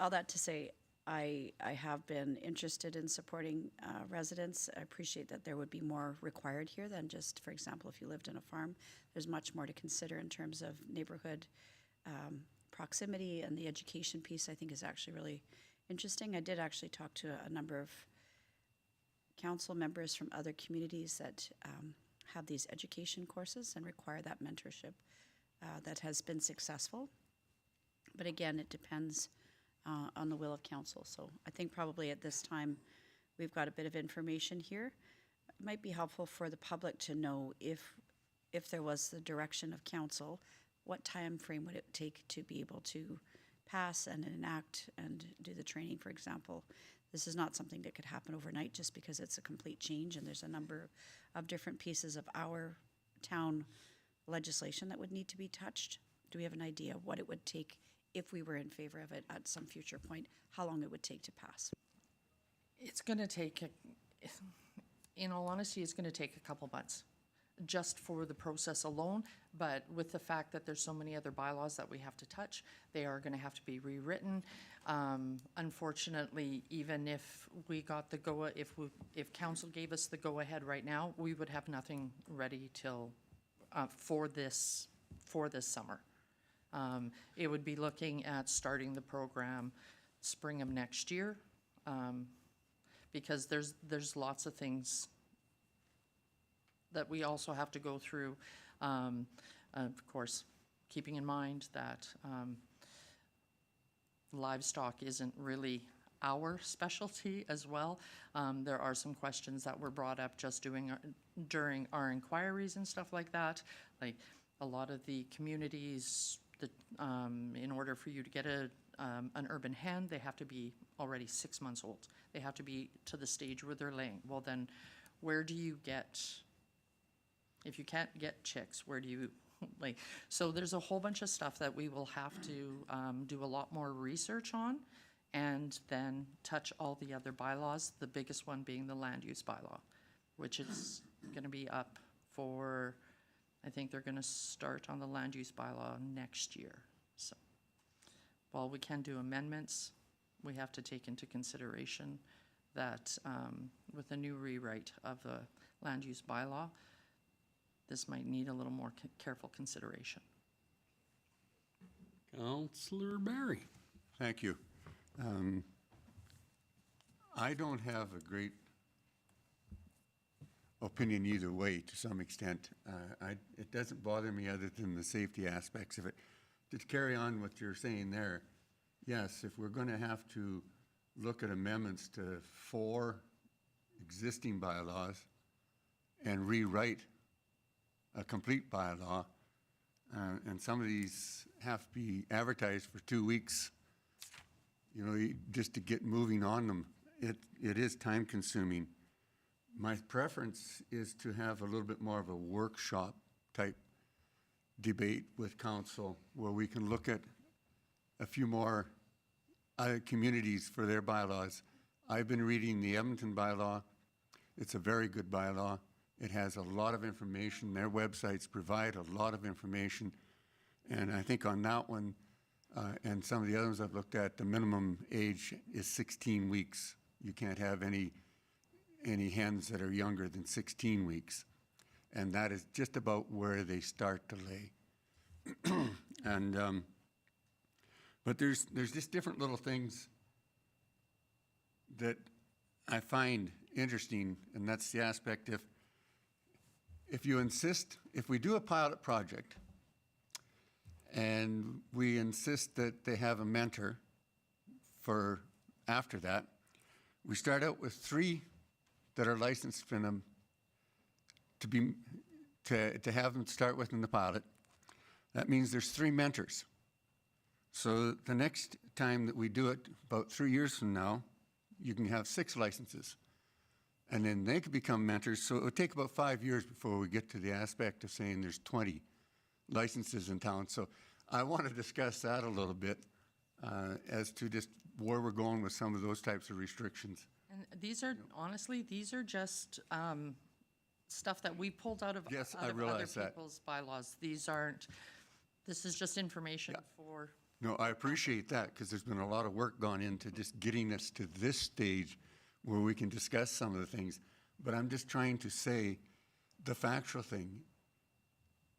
All that to say, I have been interested in supporting residents. I appreciate that there would be more required here than just, for example, if you lived in a farm. There's much more to consider in terms of neighborhood proximity, and the education piece I think is actually really interesting. I did actually talk to a number of council members from other communities that have these education courses and require that mentorship that has been successful. But again, it depends on the will of council. So I think probably at this time, we've got a bit of information here. It might be helpful for the public to know if there was the direction of council, what time frame would it take to be able to pass and enact and do the training, for example. This is not something that could happen overnight just because it's a complete change, and there's a number of different pieces of our town legislation that would need to be touched. Do we have an idea of what it would take if we were in favor of it at some future point, how long it would take to pass? It's going to take, in all honesty, it's going to take a couple months just for the process alone. But with the fact that there's so many other bylaws that we have to touch, they are going to have to be rewritten. Unfortunately, even if we got the if council gave us the go-ahead right now, we would have nothing ready till for this summer. It would be looking at starting the program spring of next year, because there's lots of things that we also have to go through. Of course, keeping in mind that livestock isn't really our specialty as well. There are some questions that were brought up just during our inquiries and stuff like that. Like a lot of the communities, in order for you to get a an urban hen, they have to be already 6 months old. They have to be to the stage where they're laying. Well, then, where do you get, if you can't get chicks, where do you, like, so there's a whole bunch of stuff that we will have to do a lot more research on, and then touch all the other bylaws, the biggest one being the land use bylaw, which is gonna be up for, I think they're gonna start on the land use bylaw next year, so. While we can do amendments, we have to take into consideration that with the new rewrite of the land use bylaw, this might need a little more careful consideration. Councillor Barry. Thank you. I don't have a great opinion either way to some extent. It doesn't bother me other than the safety aspects of it. To carry on what you're saying there, yes, if we're going to have to look at amendments to 4 existing bylaws and rewrite a complete bylaw, and some of these have to be advertised for 2 weeks, you know, just to get moving on them, it is time consuming. My preference is to have a little bit more of a workshop type debate with council where we can look at a few more communities for their bylaws. I've been reading the Edmonton bylaw. It's a very good bylaw. It has a lot of information. Their websites provide a lot of information. And I think on that one, and some of the others I've looked at, the minimum age is 16 weeks. You can't have any hens that are younger than 16 weeks. And that is just about where they start to lay. And, but there's just different little things that I find interesting, and that's the aspect of, if you insist, if we do a pilot project and we insist that they have a mentor for after that, we start out with 3 that are licensed for them to have them start with in the pilot. That means there's 3 mentors. So the next time that we do it, about 3 years from now, you can have 6 licenses. And then they could become mentors. So it would take about 5 years before we get to the aspect of saying there's 20 licenses in town. So I want to discuss that a little bit as to just where we're going with some of those types of restrictions. And these are, honestly, these are just stuff that we pulled out of Yes, I other realize that. people's bylaws. These aren't, this is just information for, No, I appreciate that because there's been a lot of work gone into just getting us to this stage where we can discuss some of the things. But I'm just trying to say the factual thing.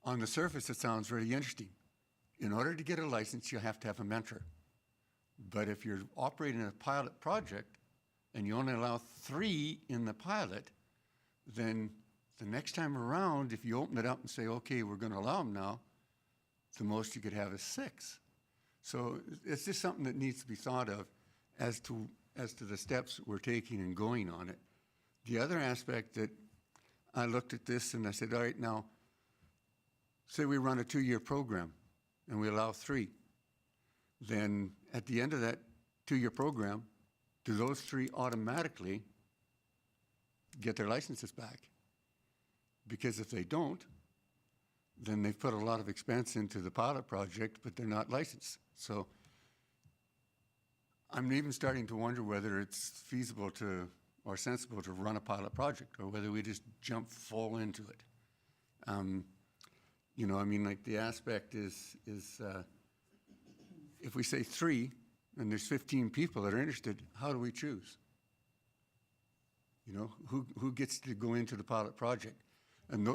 On the surface, it sounds really interesting. In order to get a license, you have to have a mentor. But if you're operating a pilot project and you only allow 3 in the pilot, then the next time around, if you open it up and say, okay, we're going to allow them now, the most you could have is 6. So it's just something that needs to be thought of as to the steps we're taking and going on it. The other aspect that I looked at this and I said, all right, now, say we run a 2-year program and we allow 3. Then at the end of that 2-year program, do those 3 automatically get their licenses back? Because if they don't, then they've put a lot of expense into the pilot project, but they're not licensed. So I'm even starting to wonder whether it's feasible to, or sensible to run a pilot project, or whether we just jump full into it. You know, I mean, like the aspect is if we say 3 and there's 15 people that are interested, how do we choose? You know, who gets to go into the pilot project? And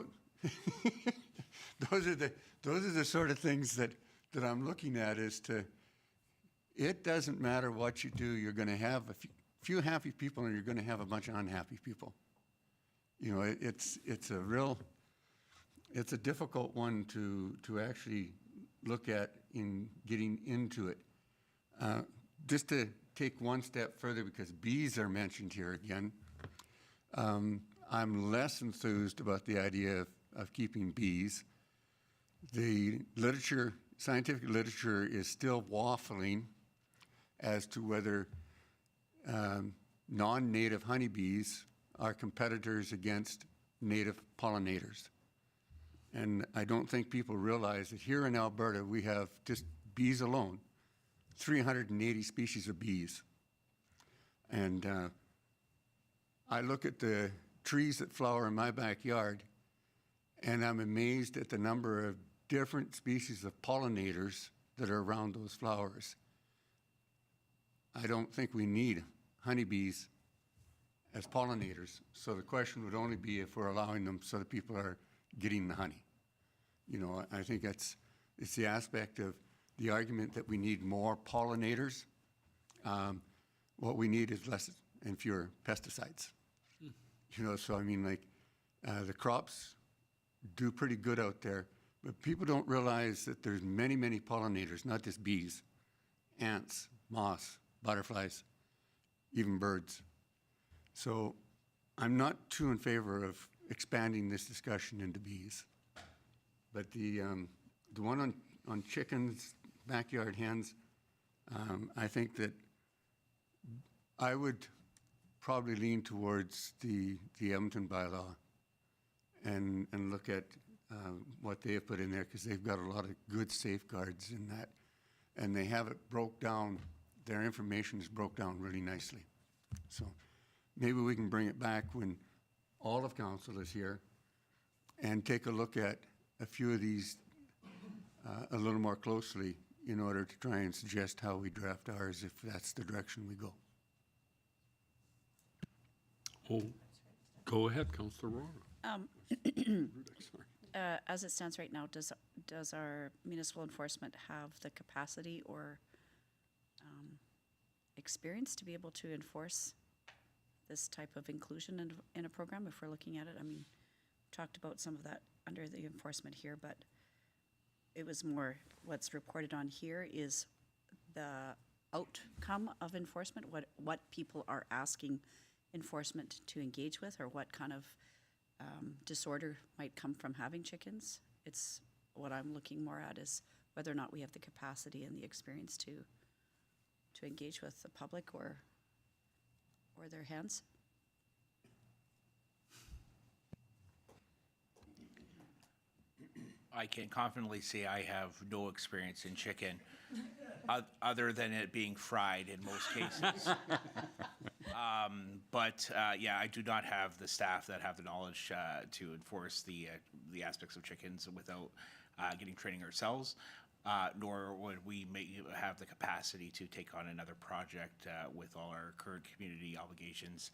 those are the sort of things that I'm looking at as to, it doesn't matter what you do, you're going to have a few happy people and you're going to have a bunch of unhappy people. You know, it's a difficult one to actually look at in getting into it. Just to take one step further, because bees are mentioned here again, I'm less enthused about the idea of keeping bees. The literature, scientific literature, is still waffling as to whether non-native honeybees are competitors against native pollinators. And I don't think people realize that here in Alberta, we have just bees alone, 380 species of bees. And I look at the trees that flower in my backyard, and I'm amazed at the number of different species of pollinators that are around those flowers. I don't think we need honeybees as pollinators. So the question would only be if we're allowing them so that people are getting the honey. You know, I think it's the aspect of the argument that we need more pollinators. What we need is less and fewer pesticides. You know, so I mean, like, the crops do pretty good out there, but people don't realize that there's many, many pollinators, not just bees, ants, moths, butterflies, even birds. So I'm not too in favor of expanding this discussion into bees. But the one on chickens, backyard hens, I think that I would probably lean towards the Edmonton bylaw and look at what they have put in there, because they've got a lot of good safeguards in that. And they have it broke down, their information is broke down really nicely. So maybe we can bring it back when all of council is here and take a look at a few of these a little more closely in order to try and suggest how we draft ours if that's the direction we go. Oh, go ahead, Councillor Rohrer. Sorry. As it stands right now, does our municipal enforcement have the capacity or experience to be able to enforce this type of inclusion in a program if we're looking at it? I mean, talked about some of that under the enforcement here, but it was more what's reported on here is the outcome of enforcement, what people are asking enforcement to engage with, or what kind of disorder might come from having chickens. It's what I'm looking more at is whether or not we have the capacity and the experience to engage with the public or their hens. I can confidently say I have no experience in chicken, other than it being fried in most cases. Yeah, I do not have the staff that have the knowledge to enforce the aspects of chickens without getting training ourselves, nor would we have the capacity to take on another project with all our current community obligations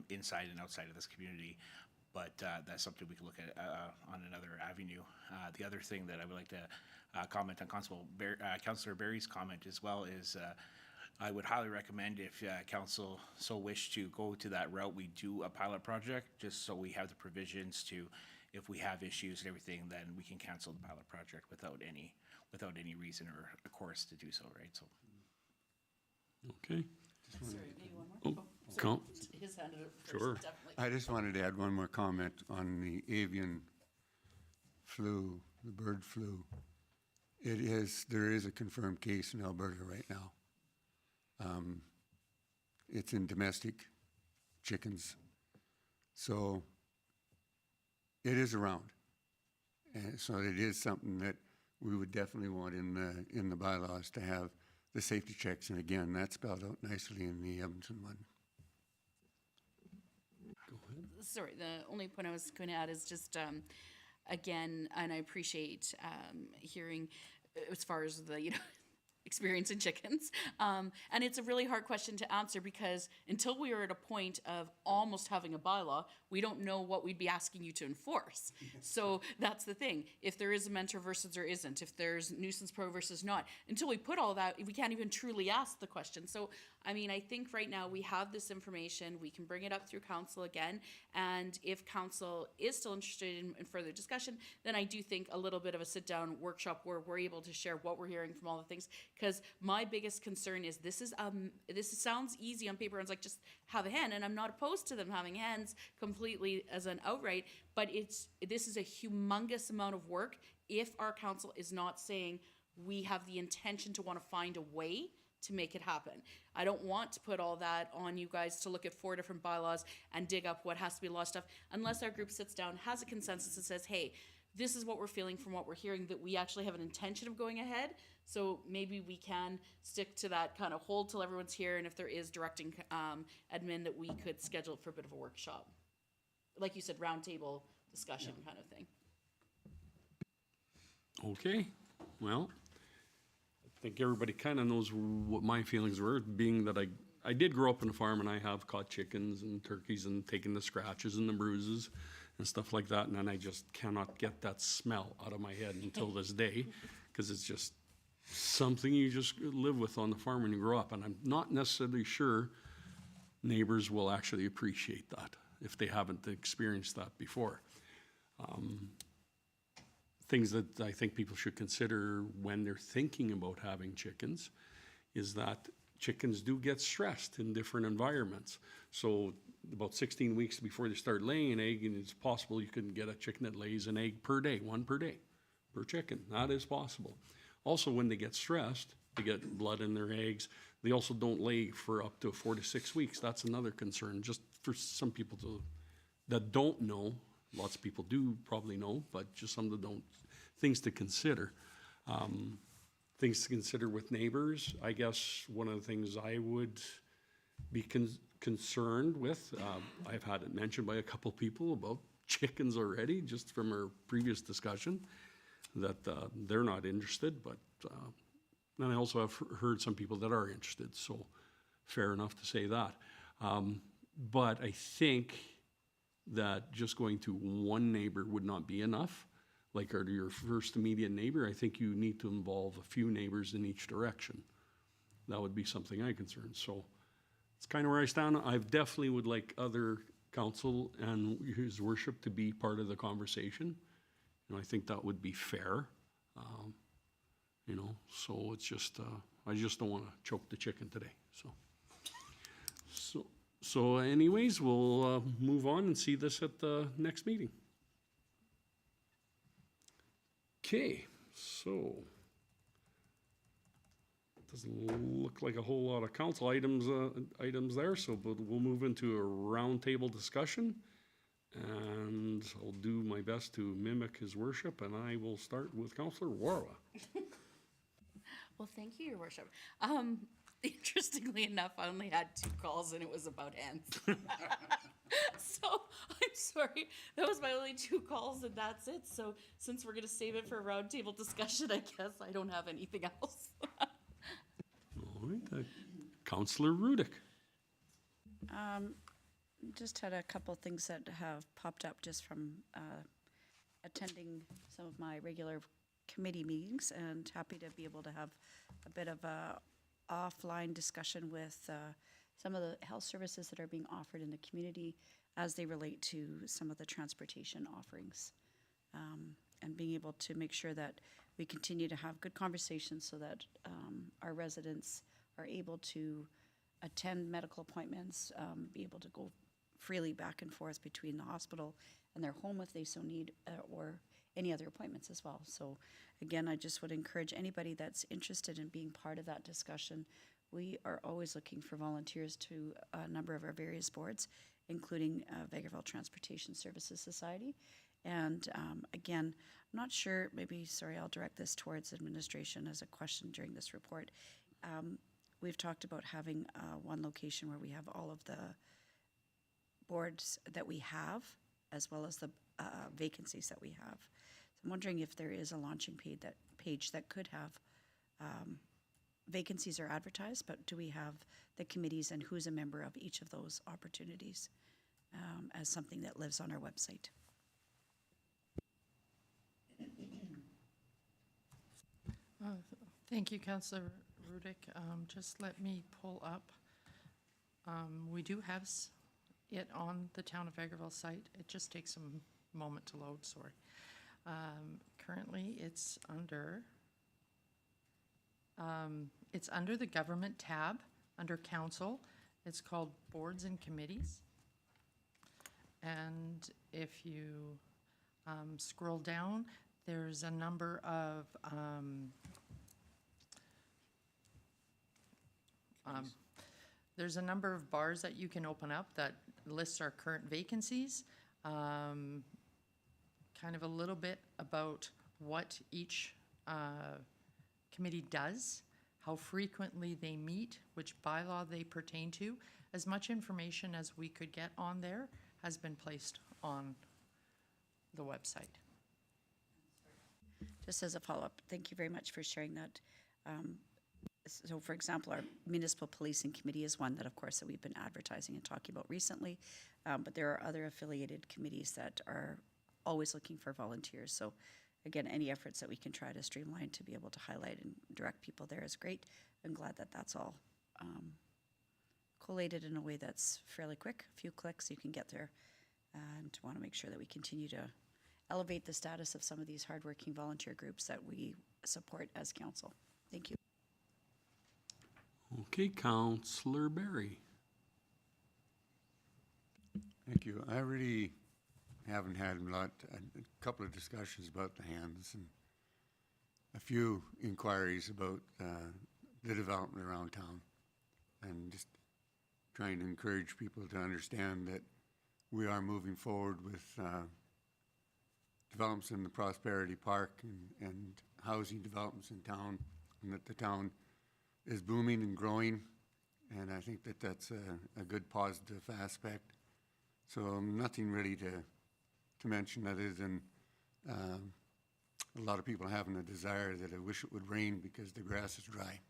inside and outside of this community. But that's something we can look at on another avenue. The other thing that I would like to comment on Councillor Barry's comment as well is I would highly recommend if council so wish to go to that route, we do a pilot project just so we have the provisions to, if we have issues and everything, then we can cancel the pilot project without any reason or a course to do so, right? So. Okay. Sorry, maybe one more? Oh, count. His hand up first, Sure. definitely. I just wanted to add one more comment on the avian flu, the bird flu. There is a confirmed case in Alberta right now. It's in domestic chickens. So it is around. And so it is something that we would definitely want in the bylaws to have the safety checks. And again, that's spelled out nicely in the Edmonton one. Sorry, the only point I was going to add is just, again, and I appreciate hearing as far as the, experience in chickens. And it's a really hard question to answer because until we are at a point of almost having a bylaw, we don't know what we'd be asking you to enforce. So that's the thing. If there is a mentor versus there isn't, if there's nuisance pro versus not, until we put all that, we can't even truly ask the question. So, I mean, I think right now we have this information, we can bring it up through council again. And if council is still interested in further discussion, then I do think a little bit of a sit down workshop where we're able to share what we're hearing from all the things. Because my biggest concern is this sounds easy on paper. It's like just have a hen, and I'm not opposed to them having hens completely as an outright. But this is a humongous amount of work if our council is not saying we have the intention to want to find a way to make it happen. I don't want to put all that on you guys to look at 4 different bylaws and dig up what has to be lost stuff, unless our group sits down, has a consensus and says, hey, this is what we're feeling from what we're hearing, that we actually have an intention of going ahead. So maybe we can stick to that kind of hold till everyone's here, and if there is directing admin, that we could schedule it for a bit of a workshop. Like you said, roundtable discussion kind of thing. Okay, well, I think everybody kind of knows what my feelings were, being that I did grow up on a farm and I have caught chickens and turkeys and taken the scratches and the bruises and stuff like that, and then I just cannot get that smell out of my head until this day, because it's just something you just live with on the farm when you grow up, and I'm not necessarily sure neighbors will actually appreciate that if they haven't experienced that before. Things that I think people should consider when they're thinking about having chickens is that chickens do get stressed in different environments. So about 16 weeks before they start laying an egg, and it's possible you can get a chicken that lays an egg per day, 1 per day, per chicken. That is possible. Also, when they get stressed, they get blood in their eggs. They also don't lay for up to 4 to 6 weeks. That's another concern, just for some people that don't know. Lots of people do probably know, but just some that don't. Things to consider. Things to consider with neighbors. I guess one of the things I would be concerned with, I've had it mentioned by a couple people about chickens already, just from our previous discussion, that they're not interested, but and I also have heard some people that are interested, so fair enough to say that. But I think that just going to one neighbor would not be enough. Like your first immediate neighbor, I think you need to involve a few neighbors in each direction. That would be something I'm concerned. So it's kind of where I stand. I definitely would like other council and His Worship to be part of the conversation. You know, I think that would be fair. You know, so it's just, I just don't want to choke the chicken today. So anyways, we'll move on and see this at the next meeting. Okay, so doesn't look like a whole lot of council items there, so we'll move into a roundtable discussion, and I'll do my best to mimic His Worship, and I will start with Councillor Warwa. Well, thank you, Your Worship. Interestingly enough, I only had 2 calls, and it was about hens. So I'm sorry, that was my only 2 calls, and that's it. So since we're going to save it for a roundtable discussion, I guess I don't have anything else. All right, Councillor Rudick. Just had a couple things that have popped up just from attending some of my regular committee meetings, and happy to be able to have a bit of a offline discussion with some of the health services that are being offered in the community as they relate to some of the transportation offerings, and being able to make sure that we continue to have good conversations so that our residents are able to attend medical appointments, be able to go freely back and forth between the hospital and their home if they so need, or any other appointments as well. So again, I just would encourage anybody that's interested in being part of that discussion. We are always looking for volunteers to a number of our various boards, including Vegreville Transportation Services Society. And again, I'm not sure, I'll direct this towards administration as a question during this report. We've talked about having one location where we have all of the boards that we have, as well as the vacancies that we have. So I'm wondering if there is a launching page that could have vacancies are advertised, but do we have the committees and who's a member of each of those opportunities as something that lives on our website? Thank you, Councillor Rudick. Just let me pull up. We do have it on the Town of Vegreville site. It just takes a moment to load, sorry. Currently, it's under the Government tab, under Council. It's called Boards and Committees. And if you scroll down, there's a number of There's a number of bars that you can open up that lists our current vacancies. Kind of a little bit about what each committee does, how frequently they meet, which bylaw they pertain to. As much information as we could get on there has been placed on the website. Just as a follow-up, thank you very much for sharing that. So for example, our municipal policing committee is one that, of course, that we've been advertising and talking about recently. But there are other affiliated committees that are always looking for volunteers. So again, any efforts that we can try to streamline to be able to highlight and direct people there is great. I'm glad that that's all collated in a way that's fairly quick. A few clicks, you can get there. And want to make sure that we continue to elevate the status of some of these hardworking volunteer groups that we support as council. Thank you. Okay, Councillor Barry. Thank you. I really haven't had a couple of discussions about the hands and a few inquiries about the development around town, and just trying to encourage people to understand that we are moving forward with developments in the Prosperity Park and housing developments in town, and that the town is booming and growing, and I think that that's a good positive aspect. So nothing really to mention other than a lot of people having a desire that I wish it would rain because the grass is dry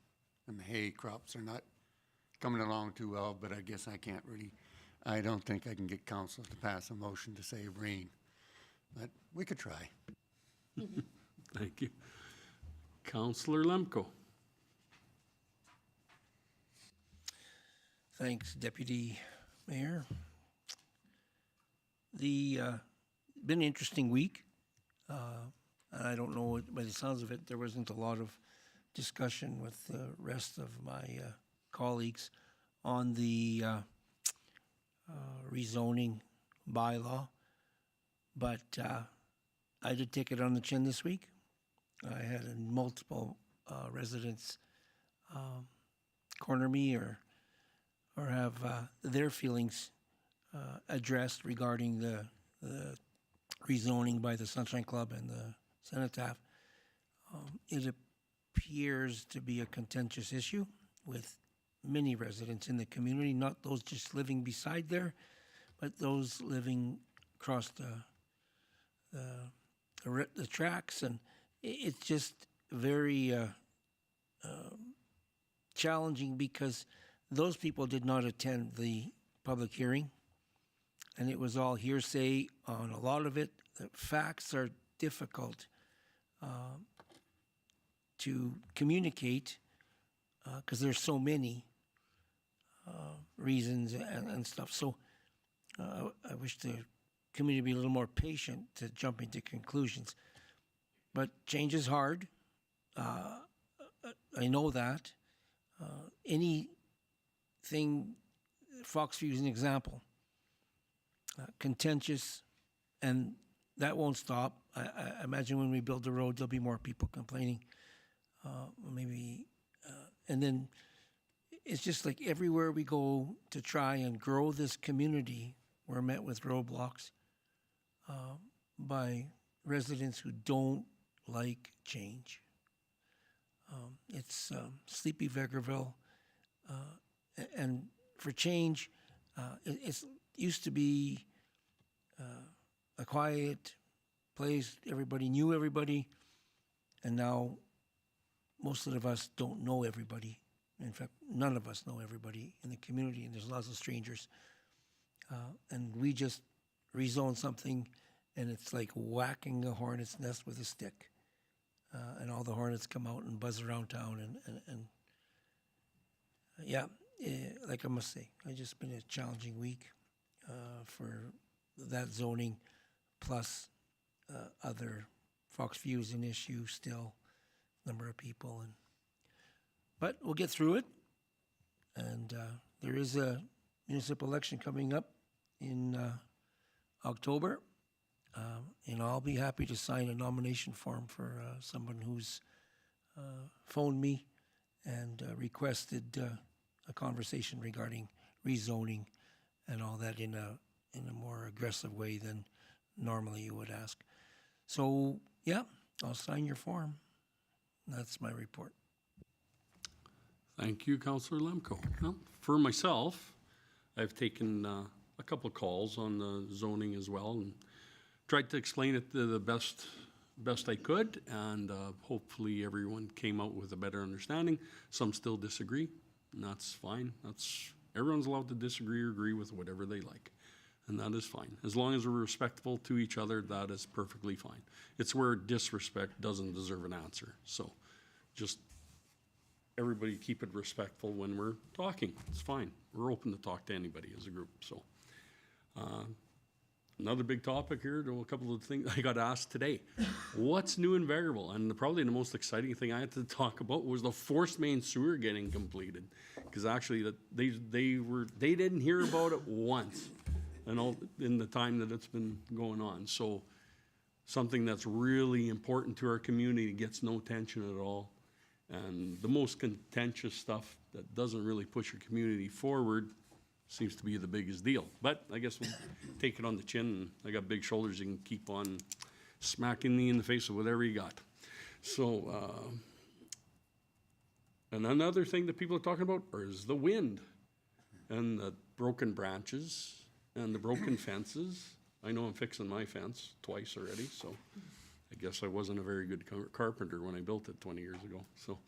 and the hay crops are not coming along too well, but I guess I don't think I can get council to pass a motion to save rain, but we could try. Thank you. Councillor Lemko. Thanks, Deputy Mayor. Been an interesting week. I don't know, by the sounds of it, there wasn't a lot of discussion with the rest of my colleagues on the rezoning bylaw, but I did take it on the chin this week. I had multiple residents corner me or have their feelings addressed regarding the rezoning by the Sunshine Club and the Cenotaph. It appears to be a contentious issue with many residents in the community, not those just living beside there, but those living across the tracks. And it's just very challenging because those people did not attend the public hearing, and it was all hearsay on a lot of it. The facts are difficult to communicate because there's so many reasons and stuff. So I wish the community be a little more patient to jump into conclusions. But change is hard. I know that. Anything, Foxview is an example. Contentious, and that won't stop. I imagine when we build the road, there'll be more people complaining. And then it's just like everywhere we go to try and grow this community, we're met with roadblocks by residents who don't like change. It's sleepy Vegreville, and for change, it used to be a quiet place. Everybody knew everybody, and now most of us don't know everybody. In fact, none of us know everybody in the community, and there's lots of strangers. And we just rezone something, and it's like whacking a hornet's nest with a stick. And all the hornets come out and buzz around town, and like I must say, it's just been a challenging week for that zoning, plus other Foxview is an issue still, number of people, but we'll get through it. And there is a municipal election coming up in October. And I'll be happy to sign a nomination form for someone who's phoned me and requested a conversation regarding rezoning and all that in a more aggressive way than normally you would ask. So, yeah, I'll sign your form. That's my report. Thank you, Councillor Lemko. Well, for myself, I've taken a couple of calls on the zoning as well and tried to explain it to the best I could, and hopefully everyone came out with a better understanding. Some still disagree, and that's fine. Everyone's allowed to disagree or agree with whatever they like, and that is fine. As long as we're respectful to each other, that is perfectly fine. It's where disrespect doesn't deserve an answer. So just everybody keep it respectful when we're talking. It's fine. We're open to talk to anybody as a group. So another big topic here, a couple of things I got asked today. What's new in Vegreville? And probably the most exciting thing I had to talk about was the forced main sewer getting completed. Because actually they didn't hear about it once in the time that it's been going on. So something that's really important to our community gets no attention at all. And the most contentious stuff that doesn't really push your community forward seems to be the biggest deal. But I guess we'll take it on the chin, and I got big shoulders. You can keep on smacking me in the face with whatever you got. So, and another thing that people are talking about is the wind and the broken branches and the broken fences. I know I'm fixing my fence twice already, so I guess I wasn't a very good carpenter when I built it 20 years ago. So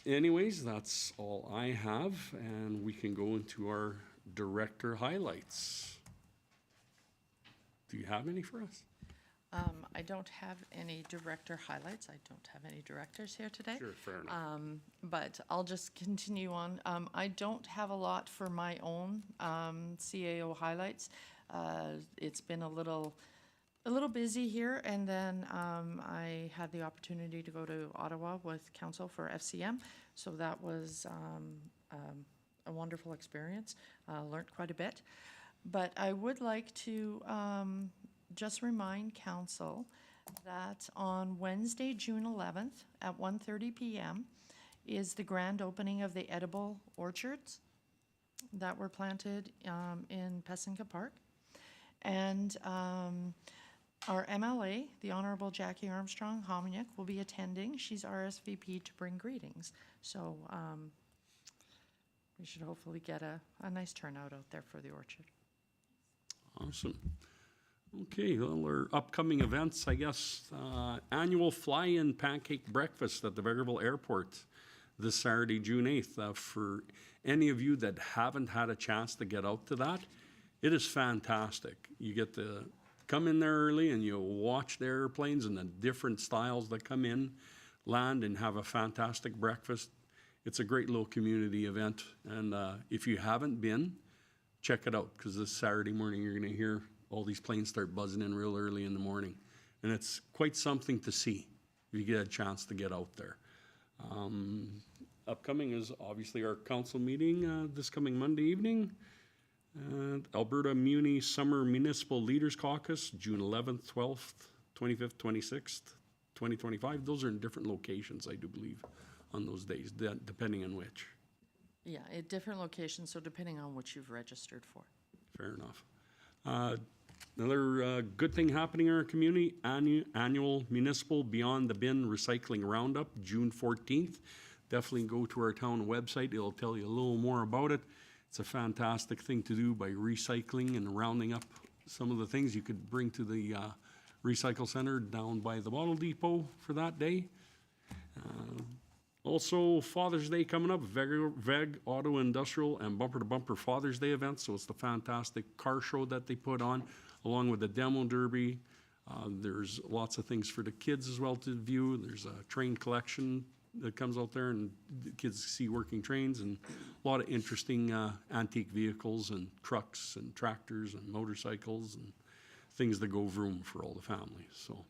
anyways, that's all I have, and we can go into our director highlights. Do you have any for us? I don't have any director highlights. I don't have any directors here today. Sure, fair enough. But I'll just continue on. I don't have a lot for my own CAO highlights. It's been a little busy here, and then I had the opportunity to go to Ottawa with council for FCM, so that was a wonderful experience. Learned quite a bit. But I would like to just remind council that on Wednesday, June 11th at 1:30 p.m. is the grand opening of the edible orchards that were planted in Pesinka Park. And our MLA, the Honorable Jackie Armstrong Hominiuk, will be attending. She's RSVP to bring greetings. So we should hopefully get a nice turnout out there for the orchard. Awesome. Okay, well, our upcoming events, I guess, annual fly-in pancake breakfast at the Vegreville Airport this Saturday, June 8th. For any of you that haven't had a chance to get out to that, it is fantastic. You get to come in there early and you watch the airplanes and the different styles that come in, land, and have a fantastic breakfast. It's a great little community event, and if you haven't been, check it out, because this Saturday morning you're going to hear all these planes start buzzing in real early in the morning, and it's quite something to see if you get a chance to get out there. Upcoming is obviously our council meeting this coming Monday evening. And Alberta Muni Summer Municipal Leaders Caucus, June 11th, 12th, 25th, 26th, 2025. Those are in different locations, I do believe, on those days, depending on which. Yeah, at different locations, so depending on what you've registered for. Fair enough. Another good thing happening in our community, annual Municipal Beyond the Bin Recycling Roundup, June 14th. Definitely go to our town website. It'll tell you a little more about it. It's a fantastic thing to do by recycling and rounding up some of the things you could bring to the recycle center down by the bottle depot for that day. Also, Father's Day coming up, Veg Auto Industrial and Bumper to Bumper Father's Day event. So it's the fantastic car show that they put on, along with the demo derby. There's lots of things for the kids as well to view. There's a train collection that comes out there, and the kids see working trains, and a lot of interesting antique vehicles and trucks and tractors and motorcycles and things that go vroom for all the families. So,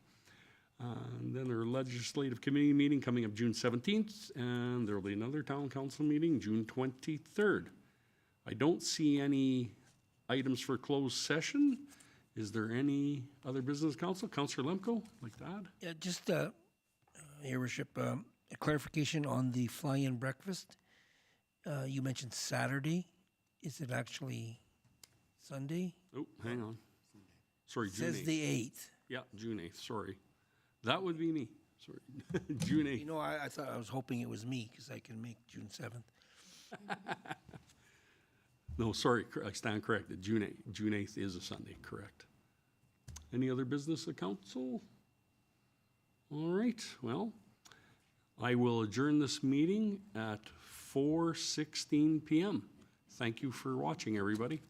and then our legislative committee meeting coming up June 17th, and there will be another town council meeting June 23rd. I don't see any items for closed session. Is there any other business, council? Councillor Lemko, like to add? Yeah, just, Your Worship, a clarification on the fly-in breakfast. You mentioned Saturday. Is it actually Sunday? Oh, hang on. Sorry, It June says 8th. the 8th. Yeah, June 8th, sorry. That would be me, sorry. June 8th. You know, I thought, I was hoping it was me because I can make June 7th. No, sorry, I stand corrected. June 8th. June 8th is a Sunday, correct. Any other business of council? All right, well, I will adjourn this meeting at 4:16 PM. Thank you for watching, everybody.